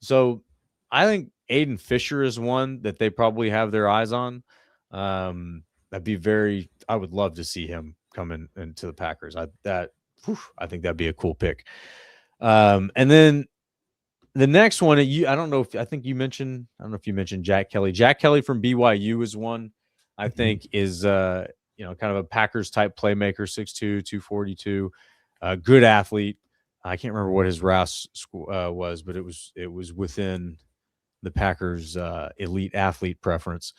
S3: So I think Aiden Fisher is one that they probably have their eyes on. I would love to see him come into the Packers. I think that'd be a cool pick. And then the next one, I don't know if you mentioned Jack Kelly. Jack Kelly from BYU is one I think is kind of a Packers type playmaker, 6'2", 242, good athlete. I can't remember what his RAS was, but it was within the Packers elite athlete preference.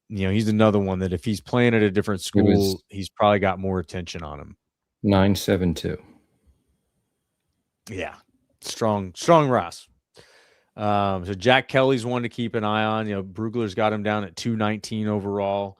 S3: He's another one that if he's playing at a different school, he's probably got more attention on him.
S4: 9.72.
S3: Yeah. Strong RAS. So Jack Kelly's one to keep an eye on. Brugler's got him down at 219 overall.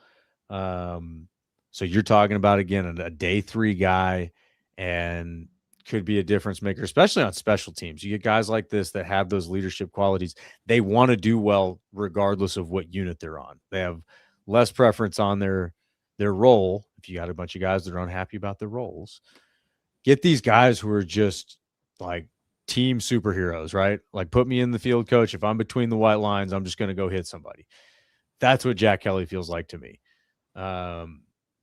S3: So you're talking about, again, a day 3 guy and could be a difference maker, especially on special teams. You get guys like this that have those leadership qualities. They want to do well regardless of what unit they're on. They have less preference on their role. If you got a bunch of guys that are unhappy about their roles, get these guys who are just like team superheroes, right? Like, put me in the field, coach. If I'm between the white lines, I'm just going to go hit somebody. That's what Jack Kelly feels like to me.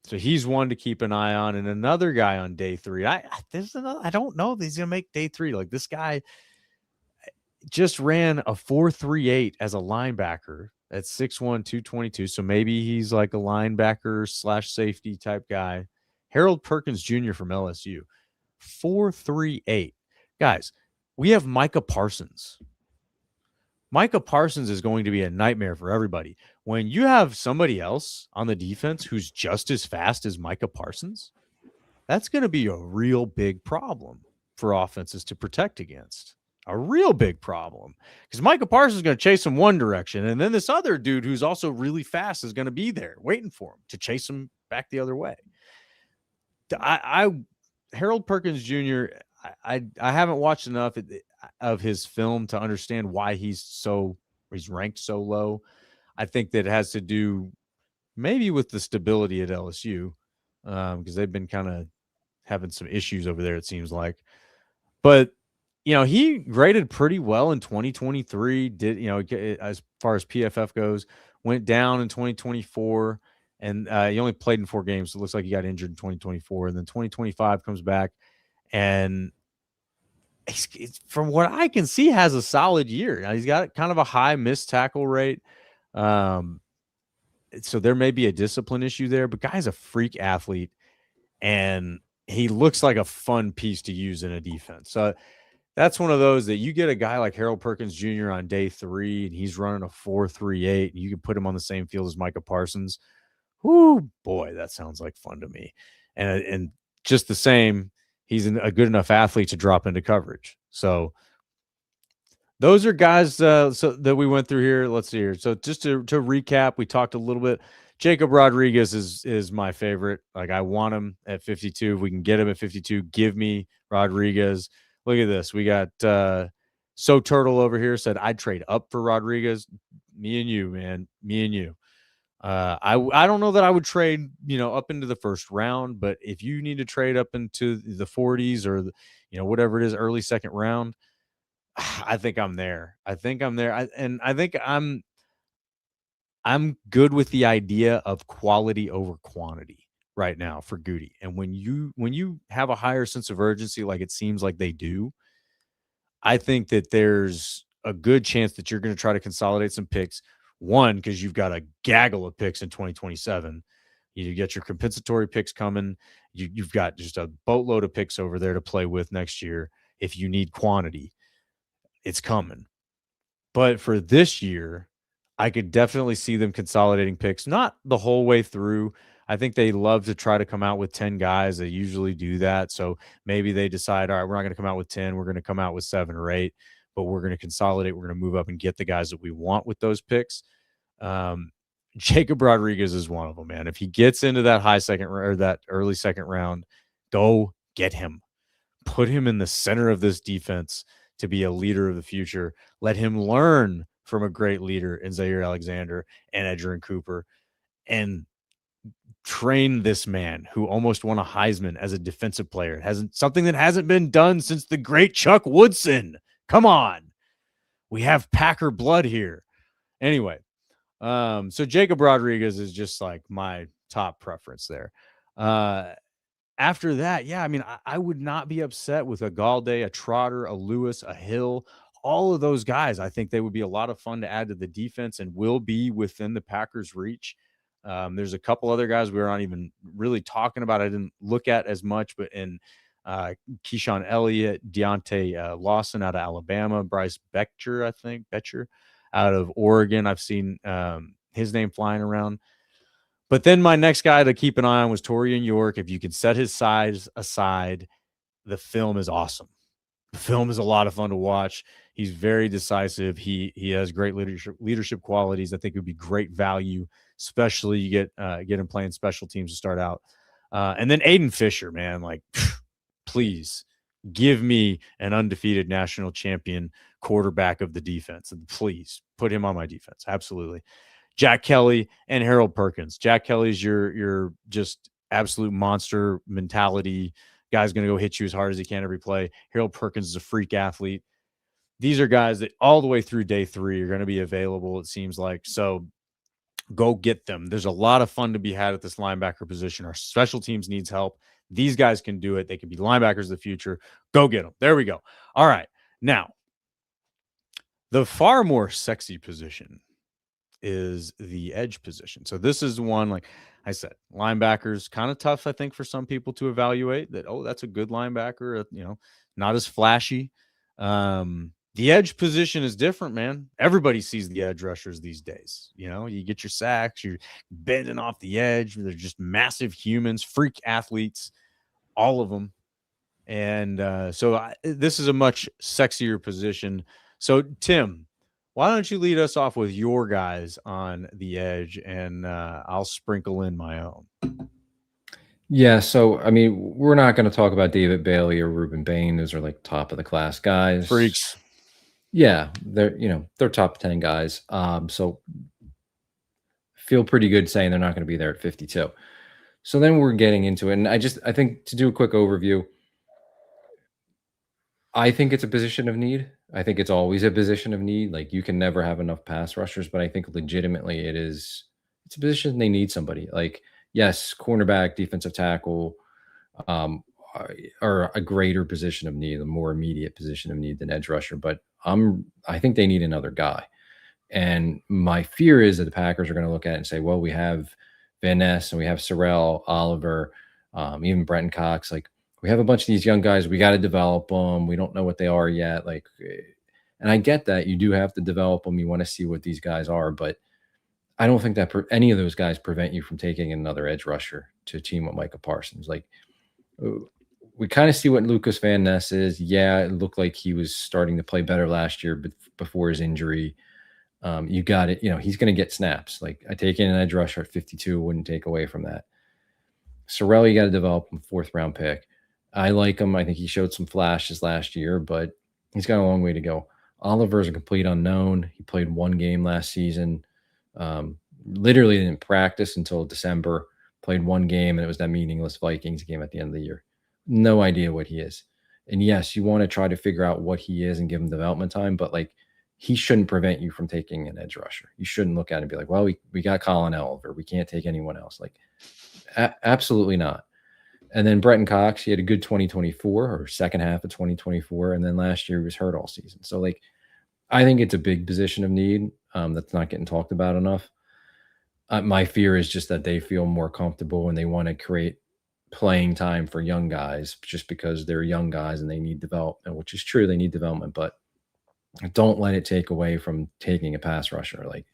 S3: So he's one to keep an eye on. And another guy on day 3, I don't know if he's going to make day 3. Like, this guy just ran a 4.38 as a linebacker at 6'1", 222. So maybe he's like a linebacker / safety type guy. Harold Perkins Jr. from LSU, 4.38. Guys, we have Micah Parsons. Micah Parsons is going to be a nightmare for everybody. When you have somebody else on the defense who's just as fast as Micah Parsons, that's going to be a real big problem for offenses to protect against. A real big problem. Because Micah Parsons is going to chase him one direction, and then this other dude who's also really fast is going to be there waiting for him to chase him back the other way. Harold Perkins Jr., I haven't watched enough of his film to understand why he's ranked so low. I think that it has to do maybe with the stability at LSU, because they've been kind of having some issues over there, it seems like. But, he graded pretty well in 2023, as far as PFF goes, went down in 2024, and he only played in 4 games. So it looks like he got injured in 2024, and then 2025 comes back. And from what I can see, has a solid year. Now, he's got kind of a high missed tackle rate. So there may be a discipline issue there, but guy's a freak athlete, and he looks like a fun piece to use in a defense. So that's one of those that you get a guy like Harold Perkins Jr. on day 3, and he's running a 4.38, and you can put him on the same field as Micah Parsons. Whoo, boy, that sounds like fun to me. And just the same, he's a good enough athlete to drop into coverage. So those are guys so that we went through here. Let's see here. So just to recap, we talked a little bit. Jacob Rodriguez is my favorite. Like, I want him at 52. If we can get him at 52, give me Rodriguez. Look at this. We got So Turtle over here said I'd trade up for Rodriguez. Me and you, man. Me and you. I don't know that I would trade, up into the first round, but if you need to trade up into the 40s or whatever it is, early second round, I think I'm there. I think I'm good with the idea of quality over quantity right now for Gutey. And when you have a higher sense of urgency, like it seems like they do, I think that there's a good chance that you're going to try to consolidate some picks. One, because you've got a gaggle of picks in 2027. You get your compensatory picks coming. You've got just a boatload of picks over there to play with next year. If you need quantity, it's coming. But for this year, I could definitely see them consolidating picks, not the whole way through. I think they love to try to come out with 10 guys. They usually do that. So maybe they decide, all right, we're not going to come out with 10. We're going to come out with 7 or 8, but we're going to consolidate. We're going to move up and get the guys that we want with those picks. Jacob Rodriguez is one of them, man. If he gets into that high second or that early second round, go get him. Put him in the center of this defense to be a leader of the future. Let him learn from a great leader in Zaire Alexander and Edgerrin Cooper, and train this man who almost won a Heisman as a defensive player. It hasn't something that hasn't been done since the great Chuck Woodson. Come on. We have Packer blood here. Anyway, so Jacob Rodriguez is just like my top preference there. After that, yeah, I mean, I would not be upset with a Galladay, a Trotter, a Lewis, a Hill. All of those guys, I think they would be a lot of fun to add to the defense and will be within the Packers' reach. There's a couple other guys we were not even really talking about. I didn't look at as much, but in Keyshawn Elliott, Deontay Lawson out of Alabama, Bryce Becher out of Oregon. I've seen his name flying around. But then my next guy to keep an eye on was Torian York. If you can set his size aside, the film is awesome. The film is a lot of fun to watch. He's very decisive. He has great leadership qualities. I think it would be great value, especially you get him playing special teams to start out. And then Aiden Fisher, man, like, please give me an undefeated national champion quarterback of the defense. And please put him on my defense. Absolutely. Jack Kelly and Harold Perkins. Jack Kelly's your just absolute monster mentality. Guy's going to go hit you as hard as he can every play. Harold Perkins is a freak athlete. These are guys that all the way through day 3 are going to be available, it seems like. So go get them. There's a lot of fun to be had at this linebacker position. Our special teams needs help. These guys can do it. They can be linebackers of the future. Go get them. There we go. All right. Now, the far more sexy position is the edge position. So this is one, like I said, linebackers kind of tough, I think, for some people to evaluate that. Oh, that's a good linebacker, not as flashy. The edge position is different, man. Everybody sees the edge rushers these days. You get your sacks, you're bending off the edge. They're just massive humans, freak athletes, all of them. And this is a much sexier position. So, Tim, why don't you lead us off with your guys on the edge, and I'll sprinkle in my own.
S4: Yeah, so, I mean, we're not going to talk about David Bailey or Ruben Bain. Those are like top of the class guys.
S3: Freaks.
S4: Yeah, they're top 10 guys. So feel pretty good saying they're not going to be there at 52. So then we're getting into it. And I think to do a quick overview, I think it's a position of need. I think it's always a position of need. Like, you can never have enough pass rushers, but I think legitimately it's a position they need somebody. Like, yes, cornerback, defensive tackle are a greater position of need, a more immediate position of need than edge rusher. But I think they need another guy. And my fear is that the Packers are going to look at it and say, well, we have Van Ness and we have Sorrell, Oliver, even Brenton Cox. Like, we have a bunch of these young guys. We got to develop them. We don't know what they are yet. Like, and I get that you do have to develop them. You want to see what these guys are, but I don't think that any of those guys prevent you from taking another edge rusher to team with Micah Parsons. Like, we kind of see what Lucas Van Ness is. Yeah, it looked like he was starting to play better last year, but before his injury, you got it. He's going to get snaps. Like, I take in an edge rusher at 52, wouldn't take away from that. Sorrell, you got to develop him, 4th-round pick. I like him. I think he showed some flashes last year, but he's got a long way to go. Oliver's a complete unknown. He played 1 game last season. Literally didn't practice until December. Played 1 game, and it was that meaningless Vikings game at the end of the year. No idea what he is. And yes, you want to try to figure out what he is and give him development time, but like, he shouldn't prevent you from taking an edge rusher. You shouldn't look at it and be like, well, we got Colin Oliver. We can't take anyone else. Like, absolutely not. And then Brenton Cox, he had a good 2024 or second half of 2024. And then last year he was hurt all season. So like, I think it's a big position of need that's not getting talked about enough. My fear is just that they feel more comfortable and they want to create playing time for young guys just because they're young guys and they need development, which is true. They need development, but don't let it take away from taking a pass rusher. Like,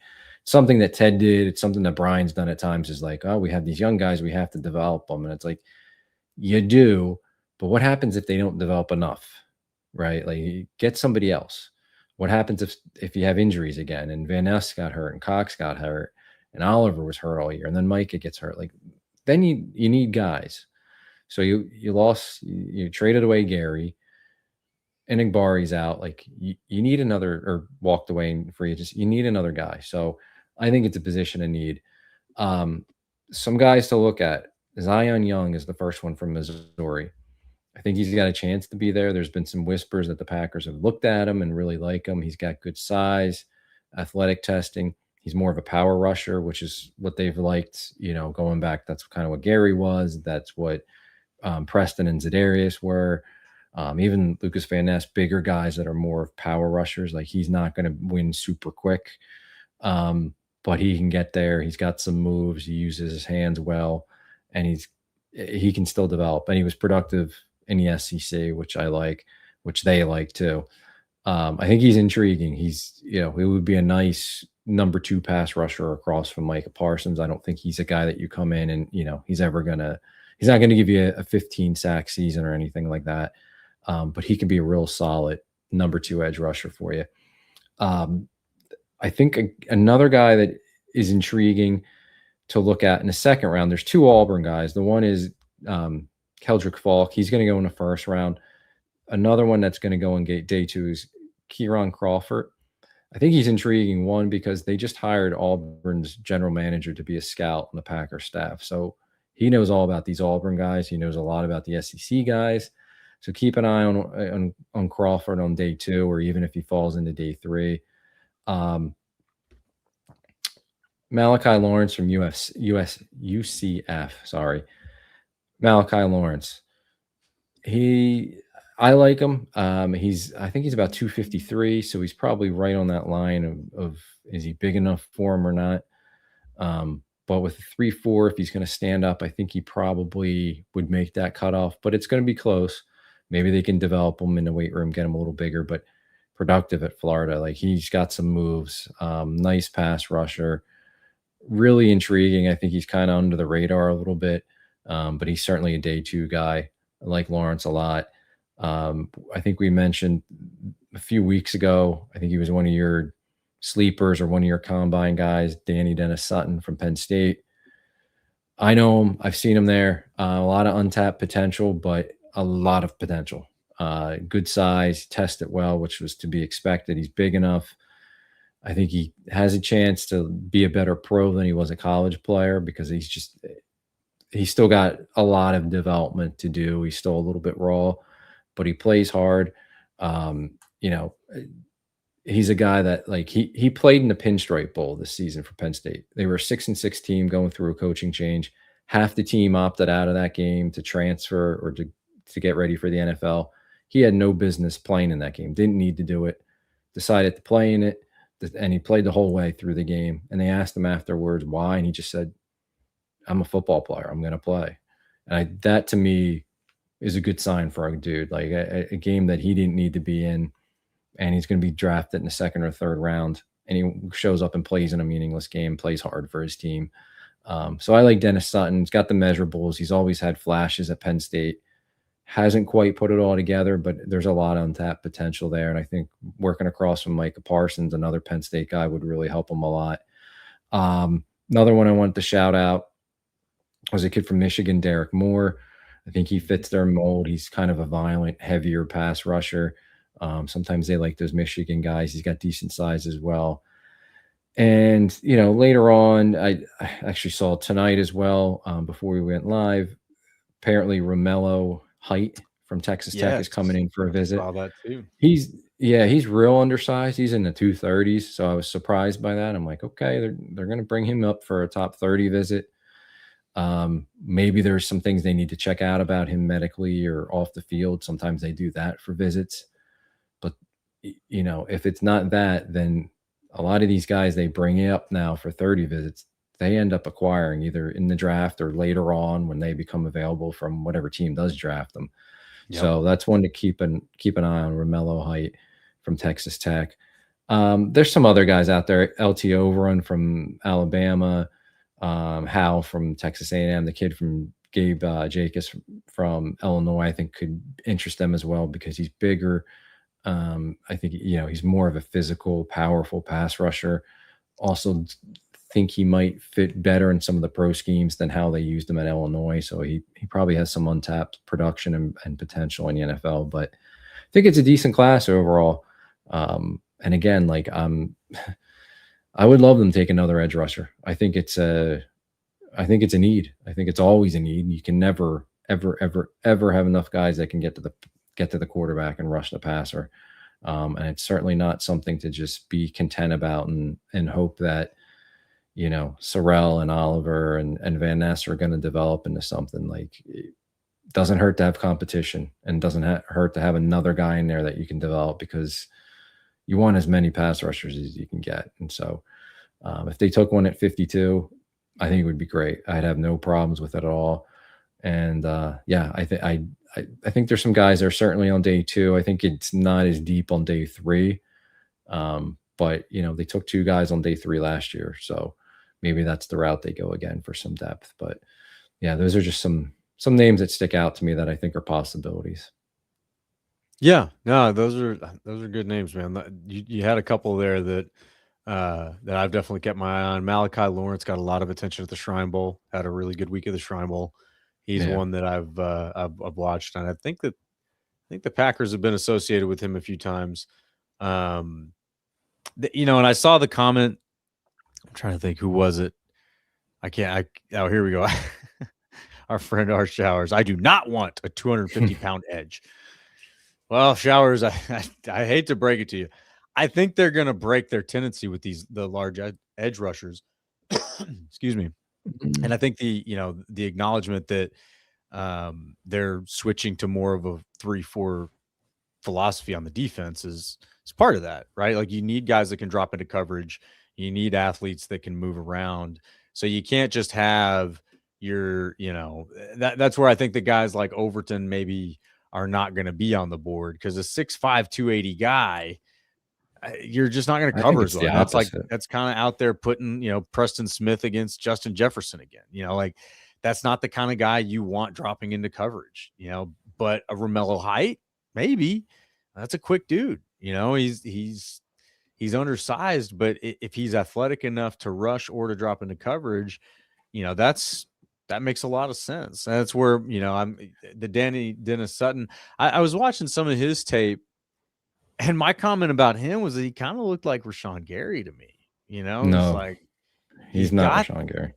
S4: something that Ted did, it's something that Brian's done at times, is like, oh, we have these young guys, we have to develop them. And it's like, you do, but what happens if they don't develop enough, right? Like, get somebody else. What happens if you have injuries again and Van Ness got hurt and Cox got hurt and Oliver was hurt all year and then Micah gets hurt? Like, then you need guys. So you traded away Gary. Enigbari's out. Like, you need another, or walked away and free. You need another guy. So I think it's a position of need. Some guys to look at. Zion Young is the first one from Missouri. I think he's got a chance to be there. There's been some whispers that the Packers have looked at him and really like him. He's got good size, athletic testing. He's more of a power rusher, which is what they've liked, going back. That's kind of what Gary was. That's what Preston and Za'Darius were. Even Lucas Van Ness, bigger guys that are more of power rushers. Like, he's not going to win super quick, but he can get there. He's got some moves. He uses his hands well, and he can still develop. And he was productive in the SEC, which I like, which they like too. I think he's intriguing. It would be a nice number 2 pass rusher across from Micah Parsons. I don't think he's a guy that you come in and, he's not going to give you a 15 sack season or anything like that. But he can be a real solid number 2 edge rusher for you. I think another guy that is intriguing to look at in the second round, there's 2 Auburn guys. The one is Keldrick Falk. He's going to go in the first round. Another one that's going to go in day 2 is Kieran Crawford. I think he's intriguing, one, because they just hired Auburn's general manager to be a scout on the Packers staff. So he knows all about these Auburn guys. He knows a lot about the SEC guys. So keep an eye on Crawford on day 2, or even if he falls into day 3. Malachi Lawrence from UCF. Sorry. Malachi Lawrence. I like him. I think he's about 253, so he's probably right on that line of is he big enough for him or not? But with a 3.4, if he's going to stand up, I think he probably would make that cutoff, but it's going to be close. Maybe they can develop him in the weight room, get him a little bigger, but productive at Florida. Like, he's got some moves, nice pass rusher, really intriguing. I think he's kind of under the radar a little bit, but he's certainly a day 2 guy. I like Lawrence a lot. I think we mentioned a few weeks ago, I think he was one of your sleepers or one of your combine guys, Danny Dennis Sutton from Penn State. I know him. I've seen him there. A lot of untapped potential, but a lot of potential. Good size, tested well, which was to be expected. He's big enough. I think he has a chance to be a better pro than he was a college player, because he's still got a lot of development to do. He's still a little bit raw, but he plays hard. He's a guy that, like, he played in the Pinstripe Bowl this season for Penn State. They were a 6-6 team going through a coaching change. Half the team opted out of that game to transfer or to to get ready for the NFL. He had no business playing in that game. Didn't need to do it. Decided to play in it, and he played the whole way through the game. And they asked him afterwards why, and he just said, "I'm a football player. I'm going to play." And that to me is a good sign for a dude, like a game that he didn't need to be in, and he's going to be drafted in the second or third round, and he shows up and plays in a meaningless game, plays hard for his team. So I like Dennis Sutton. He's got the measurables. He's always had flashes at Penn State. Hasn't quite put it all together, but there's a lot of untapped potential there. And I think working across from Micah Parsons, another Penn State guy, would really help him a lot. Another one I wanted to shout out was a kid from Michigan, Derek Moore. I think he fits their mold. He's kind of a violent, heavier pass rusher. Sometimes they like those Michigan guys. He's got decent size as well. And, later on, I actually saw tonight as well, before we went live, apparently Romello Height from Texas Tech is coming in for a visit.
S3: Saw that too.
S4: He's real undersized. He's in the 230s. So I was surprised by that. I'm like, okay, they're going to bring him up for a top 30 visit. Maybe there's some things they need to check out about him medically or off the field. Sometimes they do that for visits. But, if it's not that, then a lot of these guys they bring up now for 30 visits, they end up acquiring either in the draft or later on when they become available from whatever team does draft them. Yep. So that's one to keep an eye on, Romello Height from Texas Tech. There's some other guys out there, LT Overrun from Alabama, Hal from Texas A&M, the kid from Gabe Jacobs from Illinois, I think could interest them as well because he's bigger. I think, he's more of a physical, powerful pass rusher. Also think he might fit better in some of the pro schemes than how they used him at Illinois. So he probably has some untapped production and potential in the NFL, but I think it's a decent class overall. And again, I would love them to take another edge rusher. I think it's a need. I think it's always a need. You can never, ever have enough guys that can get to the quarterback and rush the passer. And it's certainly not something to just be content about and hope that, Sorrell and Oliver and Van Ness are going to develop into something. Like, it doesn't hurt to have competition, and doesn't hurt to have another guy in there that you can develop, because you want as many pass rushers as you can get. And so if they took one at 52, I think it would be great. I'd have no problems with it at all. And I think there's some guys that are certainly on day 2. I think it's not as deep on day 3. But they took 2 guys on day 3 last year. So maybe that's the route they go again for some depth. But yeah, those are just some names that stick out to me that I think are possibilities.
S3: Yeah, no, those are good names, man. You had a couple there that I've definitely kept my eye on. Malachi Lawrence got a lot of attention at the Shrine Bowl. Had a really good week at the Shrine Bowl. He's one that I've watched, and I think the Packers have been associated with him a few times. And I saw the comment. I'm trying to think, who was it? Here we go. Our friend Art Showers. I do not want a 250-pound edge. Well, Showers, I hate to break it to you. I think they're going to break their tendency with the large edge rushers. Excuse me. And I think the acknowledgement that they're switching to more of a 3-4 philosophy on the defense is part of that, right? Like, you need guys that can drop into coverage. You need athletes that can move around. So you can't just have that's where I think the guys like Overton maybe are not going to be on the board, because a 6'5", 280 guy, you're just not going to cover as well. That's kind of out there putting, Preston Smith against Justin Jefferson again. That's not the kind of guy you want dropping into coverage, but a Romello Height, maybe. That's a quick dude. He's undersized, but if he's athletic enough to rush or to drop into coverage, that makes a lot of sense. And that's where, I'm the Dennis Sutton. I was watching some of his tape, and my comment about him was that he kind of looked like Rashawn Gary to me.
S4: No, he's not Rashawn Gary.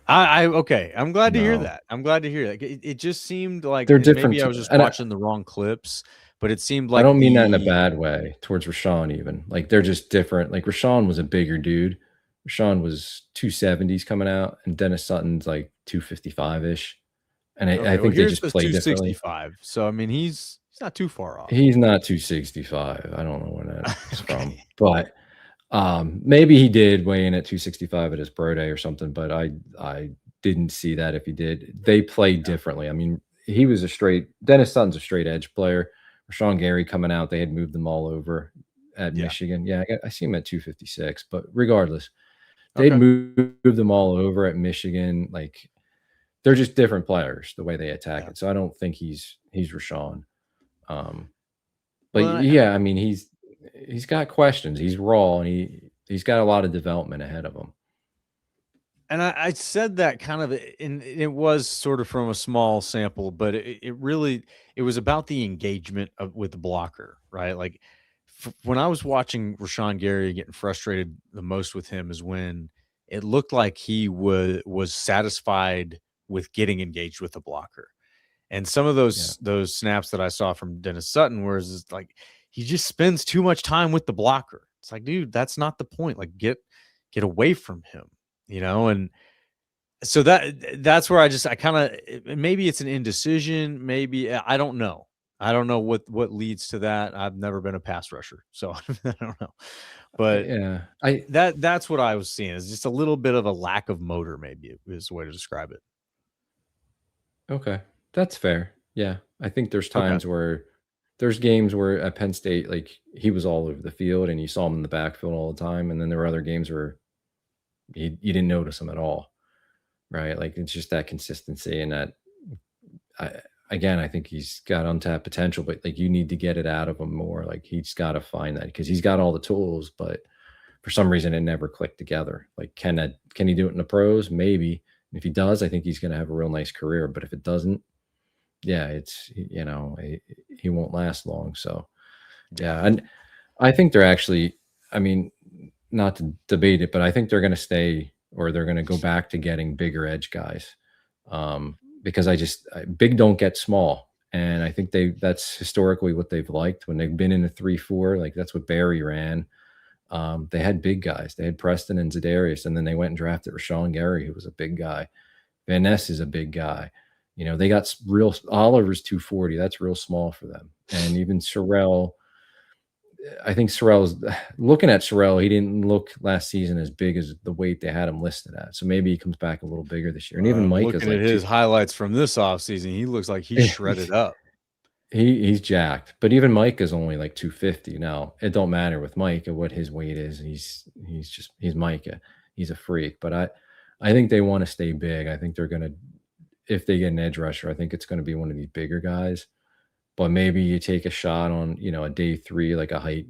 S3: Okay. I'm glad to hear that. It just seemed like
S4: they're different.
S3: Maybe I was just watching the wrong clips, but it seemed like
S4: I don't mean that in a bad way towards Rashawn even. Like, they're just different. Like, Rashawn was a bigger dude. Rashawn was 270s coming out, and Dennis Sutton's like 255-ish. And
S3: Okay,
S4: I
S3: well,
S4: think they
S3: here's
S4: just
S3: the
S4: play differently.
S3: 265. So I mean, he's not too far off.
S4: He's not 265. I don't know where that's from,
S3: Okay.
S4: but maybe he did weigh in at 265 at his pro day or something, but I didn't see that if he did. They play differently. I mean, he was Dennis Sutton's a straight edge player. Rashawn Gary coming out, they had moved them all over at
S3: Yeah.
S4: Michigan. Yeah, I see him at 256, but regardless, they'd
S3: Okay.
S4: moved them all over at Michigan. Like, they're just different players the way they attack
S3: Yeah.
S4: it. So I don't think he's Rashawn. But
S3: Well,
S4: yeah, I mean, he's got questions. He's raw, and he's got a lot of development ahead of him.
S3: and I said that kind of, and it was sort of from a small sample, but it really it was about the engagement with the blocker, right? Like when I was watching Rashawn Gary getting frustrated the most with him is when it looked like he was satisfied with getting engaged with the blocker. And some of
S4: Yeah.
S3: those snaps that I saw from Dennis Sutton, whereas it's like he just spends too much time with the blocker. It's like, dude, that's not the point. Like, get away from him, And so that's where I kind of, maybe it's an indecision. Maybe I don't know. I don't know what leads to that. I've never been a pass rusher, so I don't know. But
S4: Yeah.
S3: that's what I was seeing, is just a little bit of a lack of motor. Maybe is the way to describe it.
S4: Okay. That's fair. Yeah. I think there's
S3: Okay.
S4: there's games where at Penn State, like, he was all over the field and you saw him in the backfield all the time. And then there were other games where you didn't notice him at all. Right. Like, it's just that consistency, and that I think he's got untapped potential, but like, you need to get it out of him more. Like, he's got to find that, because he's got all the tools, but for some reason it never clicked together. Like, can he do it in the pros? Maybe. And if he does, I think he's going to have a real nice career. But if it doesn't, yeah, he won't last long. So yeah, and I think they're actually, I mean, not to debate it, but I think they're going to stay, or they're going to go back to getting bigger edge guys, because big don't get small. And I think that's historically what they've liked when they've been in a 3-4. Like, that's what Barry ran. They had big guys. They had Preston and Za'Darius, and then they went and drafted Rashawn Gary, who was a big guy. Van Ness is a big guy. They got Oliver's 240. That's real small for them. And even Sorrell, I think looking at Sorrell, he didn't look last season as big as the weight they had him listed at. So maybe he comes back a little bigger this year. And even Mike is
S3: looking
S4: like
S3: at his highlights from this offseason, he looks like he's shredded up.
S4: He's jacked, but even Mike is only like 250 now. It don't matter with Mike and what his weight is. He's Micah. He's a freak. But I think they want to stay big. I think they're gonna, if they get an edge rusher, I think it's going to be one of these bigger guys. But maybe you take a shot on, a day 3, like a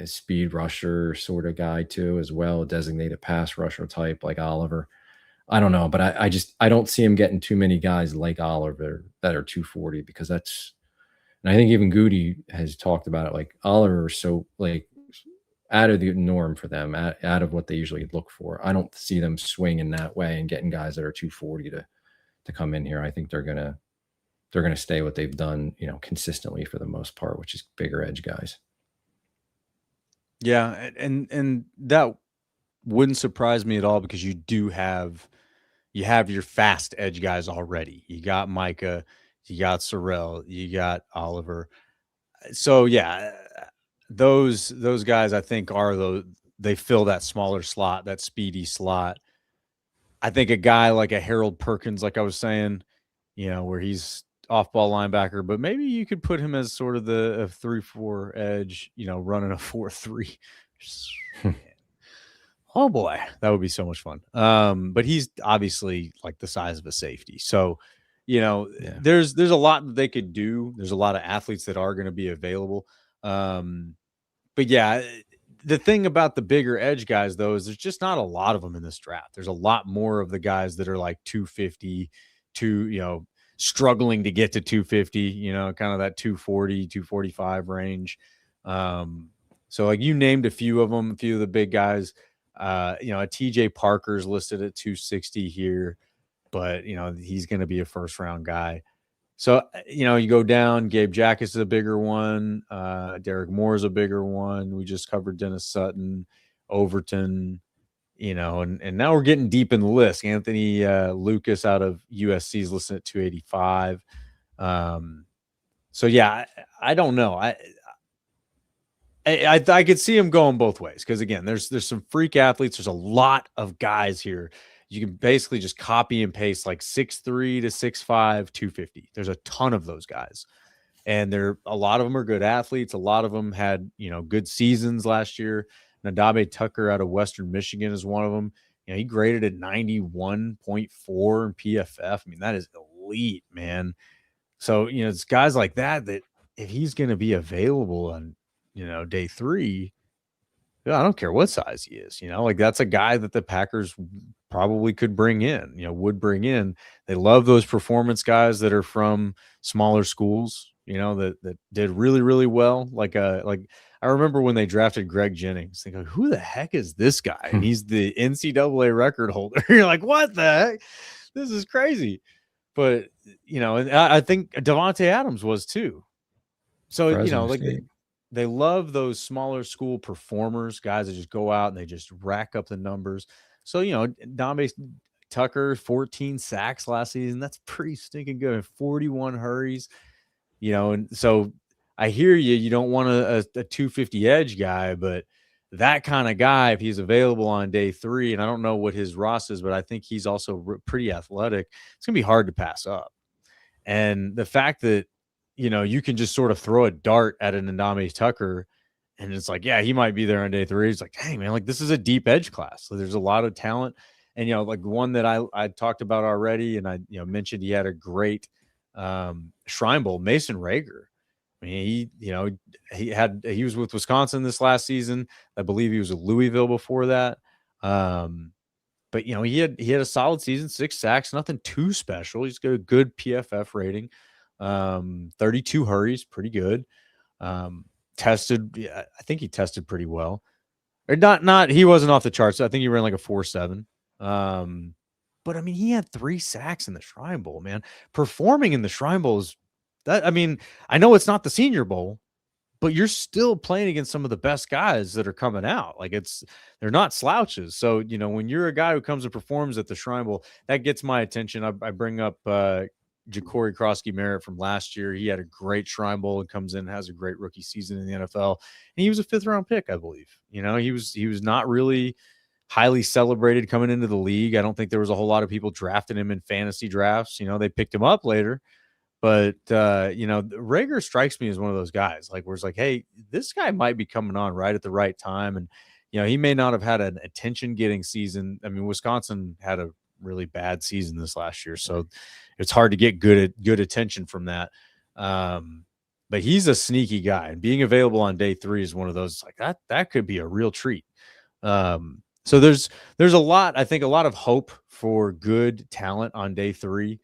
S4: speed rusher sort of guy too, as well, a designated pass rusher type like Oliver. I don't know, but I don't see him getting too many guys like Oliver that are 240, because and I think even Gutey has talked about it. Like, Oliver is so, like, out of the norm for them, out of what they usually look for. I don't see them swinging that way and getting guys that are 240 to come in here. I think they're gonna stay what they've done, consistently for the most part, which is bigger edge guys.
S3: Yeah, and that wouldn't surprise me at all, because you have your fast edge guys already. You got Micah, you got Sorrell, you got Oliver. So yeah, those guys I think they fill that smaller slot, that speedy slot. I think a guy like a Harold Perkins, like I was saying, where he's off-ball linebacker, but maybe you could put him as sort of the 3-4 edge, running a 4-3. Oh boy, that would be so much fun. But he's obviously like the size of a safety. So, there's a lot that they could do. There's a lot of athletes that are going to be available. But yeah, the thing about the bigger edge guys, though, is there's just not a lot of them in this draft. There's a lot more of the guys that are like 250 struggling to get to 250, kind of that 240, 245 range. So like you named a few of them, a few of the big guys. A TJ Parker's listed at 260 here, but he's going to be a first round guy. So, you go down, Gabe Jackus is a bigger one. Derek Moore is a bigger one. We just covered Dennis Sutton, Overton. and now we're getting deep in the list. Anthony Lucas out of USC is listed at 285. So yeah, I don't know. I could see him going both ways because again, there's some freak athletes. There's a lot of guys here. You can basically just copy and paste like 6'3" to 6'5", 250. There's a ton of those guys. And a lot of them are good athletes. A lot of them had, good seasons last year. Nadabe Tucker out of Western Michigan is one of them. He graded at 91.4 in PFF. I mean, that is elite, man. So, it's guys like that if he's going to be available on, day 3, I don't care what size he is, that's a guy that the Packers probably could bring in, would bring in. They love those performance guys that are from smaller schools, that did really, really well. Like I remember when they drafted Greg Jennings, thinking, who the heck is this guy? And he's the NCAA record holder. You're like, what the heck? This is crazy. But, and I think Devontae Adams was too. So, they love those smaller school performers, guys that just go out and they just rack up the numbers. So, Nadabe Tucker, 14 sacks last season. That's pretty stinking good. 41 hurries, and so I hear you. You don't want a 250 edge guy, but that kind of guy, if he's available on day 3, and I don't know what his ROS is, but I think he's also pretty athletic. It's going to be hard to pass up. And the fact that, you can just sort of throw a dart at an Nadabe Tucker and it's like, yeah, he might be there on day 3. It's like, hey, man, like this is a deep edge class. So there's a lot of talent. And, like one that I talked about already, and I, mentioned he had a great Shrine Bowl, Mason Rager. I mean, he was with Wisconsin this last season. I believe he was at Louisville before that. But he had a solid season, 6 sacks, nothing too special. He's got a good PFF rating. 32 hurries, pretty good. Tested, I think he tested pretty well. Or not he wasn't off the charts. I think he ran like a 4.7. But I mean, he had 3 sacks in the Shrine Bowl, man. Performing in the Shrine Bowl is that, I mean, I know it's not the Senior Bowl, but you're still playing against some of the best guys that are coming out. Like they're not slouches. So, when you're a guy who comes and performs at the Shrine Bowl, that gets my attention. I bring up Ja'Cory Krosky-Merritt from last year. He had a great Shrine Bowl and comes in and has a great rookie season in the NFL. And he was a 5th-round pick, I believe. He was not really highly celebrated coming into the league. I don't think there was a whole lot of people drafting him in fantasy drafts. They picked him up later. But, Rager strikes me as one of those guys, like where it's like, hey, this guy might be coming on right at the right time. And, he may not have had an attention-getting season. I mean, Wisconsin had a really bad season this last year, so it's hard to get good attention from that. But he's a sneaky guy, and being available on day 3 is one of those like that could be a real treat. So there's a lot of hope for good talent on day 3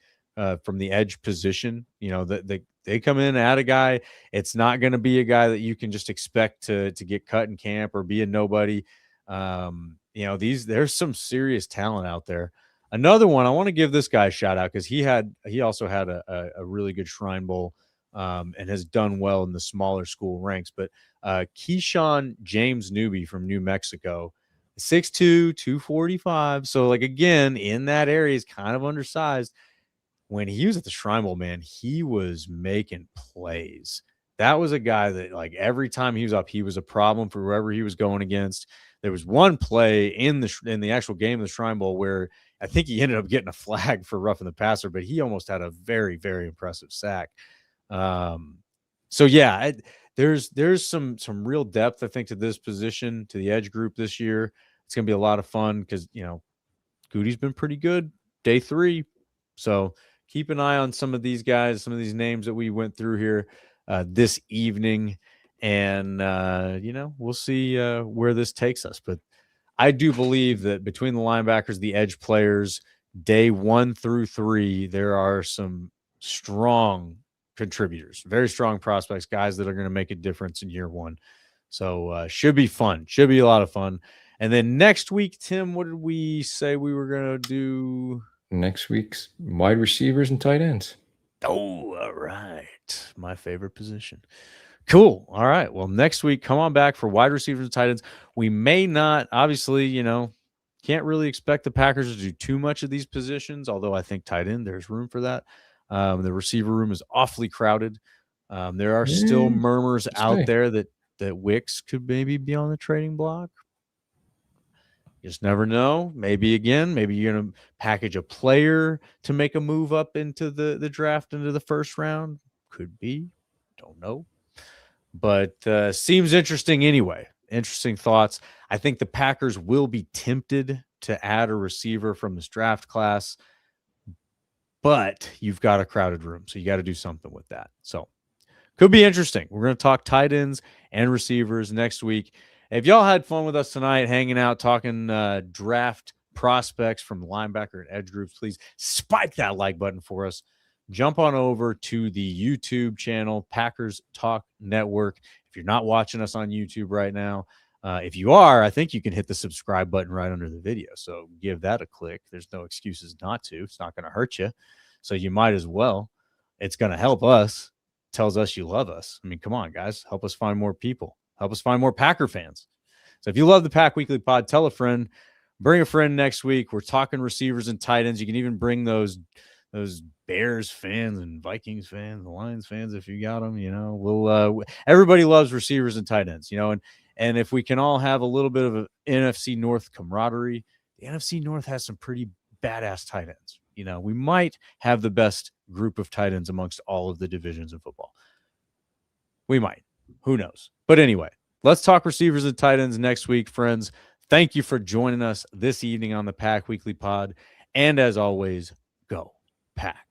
S3: from the edge position. That they come in and add a guy. It's not going to be a guy that you can just expect to get cut in camp or be a nobody. There's some serious talent out there. Another one, I want to give this guy a shout out because he also had a really good Shrine Bowl and has done well in the smaller school ranks. But Keyshawn James Newby from New Mexico, 6'2", 245. So like again, in that area, he's kind of undersized. When he was at the Shrine Bowl, man, he was making plays. That was a guy that like every time he was up, he was a problem for whoever he was going against. There was one play in the actual game of the Shrine Bowl where I think he ended up getting a flag for roughing the passer, but he almost had a very, very impressive sack. So yeah, there's some real depth, I think, to this position, to the edge group this year. It's going to be a lot of fun because, Gutey's been pretty good day 3. So keep an eye on some of these guys, some of these names that we went through here this evening. And, we'll see where this takes us. But I do believe that between the linebackers, the edge players, day 1 through 3, there are some strong contributors, very strong prospects, guys that are going to make a difference in year 1. So should be fun. Should be a lot of fun. And then next week, Tim, what did we say we were going to do?
S4: Next week's wide receivers and tight ends.
S3: Oh, all right. My favorite position. Cool. All right. Well, next week, come on back for wide receivers and tight ends. We may not, obviously, Can't really expect the Packers to do too much of these positions, although I think tight end, there's room for that. The receiver room is awfully crowded. There are still murmurs out there that Wicks could maybe be on the trading block. You just never know. Maybe you're going to package a player to make a move up into the draft, into the first round. Could be. Don't know. But seems interesting anyway. Interesting thoughts. I think the Packers will be tempted to add a receiver from this draft class, but you've got a crowded room, so you got to do something with that. So could be interesting. We're going to talk tight ends and receivers next week. If y'all had fun with us tonight, hanging out, talking draft prospects from linebacker and edge groups, please spike that like button for us. Jump on over to the YouTube channel, Packers Talk Network. If you're not watching us on YouTube right now, if you are, I think you can hit the subscribe button right under the video. So give that a click. There's no excuses not to. It's not going to hurt you. So you might as well. It's going to help us. Tells us you love us. I mean, come on, guys. Help us find more people. Help us find more Packer fans. So if you love the Pack Weekly Pod, tell a friend. Bring a friend next week. We're talking receivers and tight ends. You can even bring those Bears fans and Vikings fans, the Lions fans, if you got them. You know, we'll everybody loves receivers and tight ends. You know, and if we can all have a little bit of an NFC North camaraderie, the NFC North has some pretty badass tight ends. You know, we might have the best group of tight ends amongst all of the divisions of football. We might. Who knows? But anyway, let's talk receivers and tight ends next week, friends. Thank you for joining us this evening on the Pack Weekly Pod. And as always, go Pack.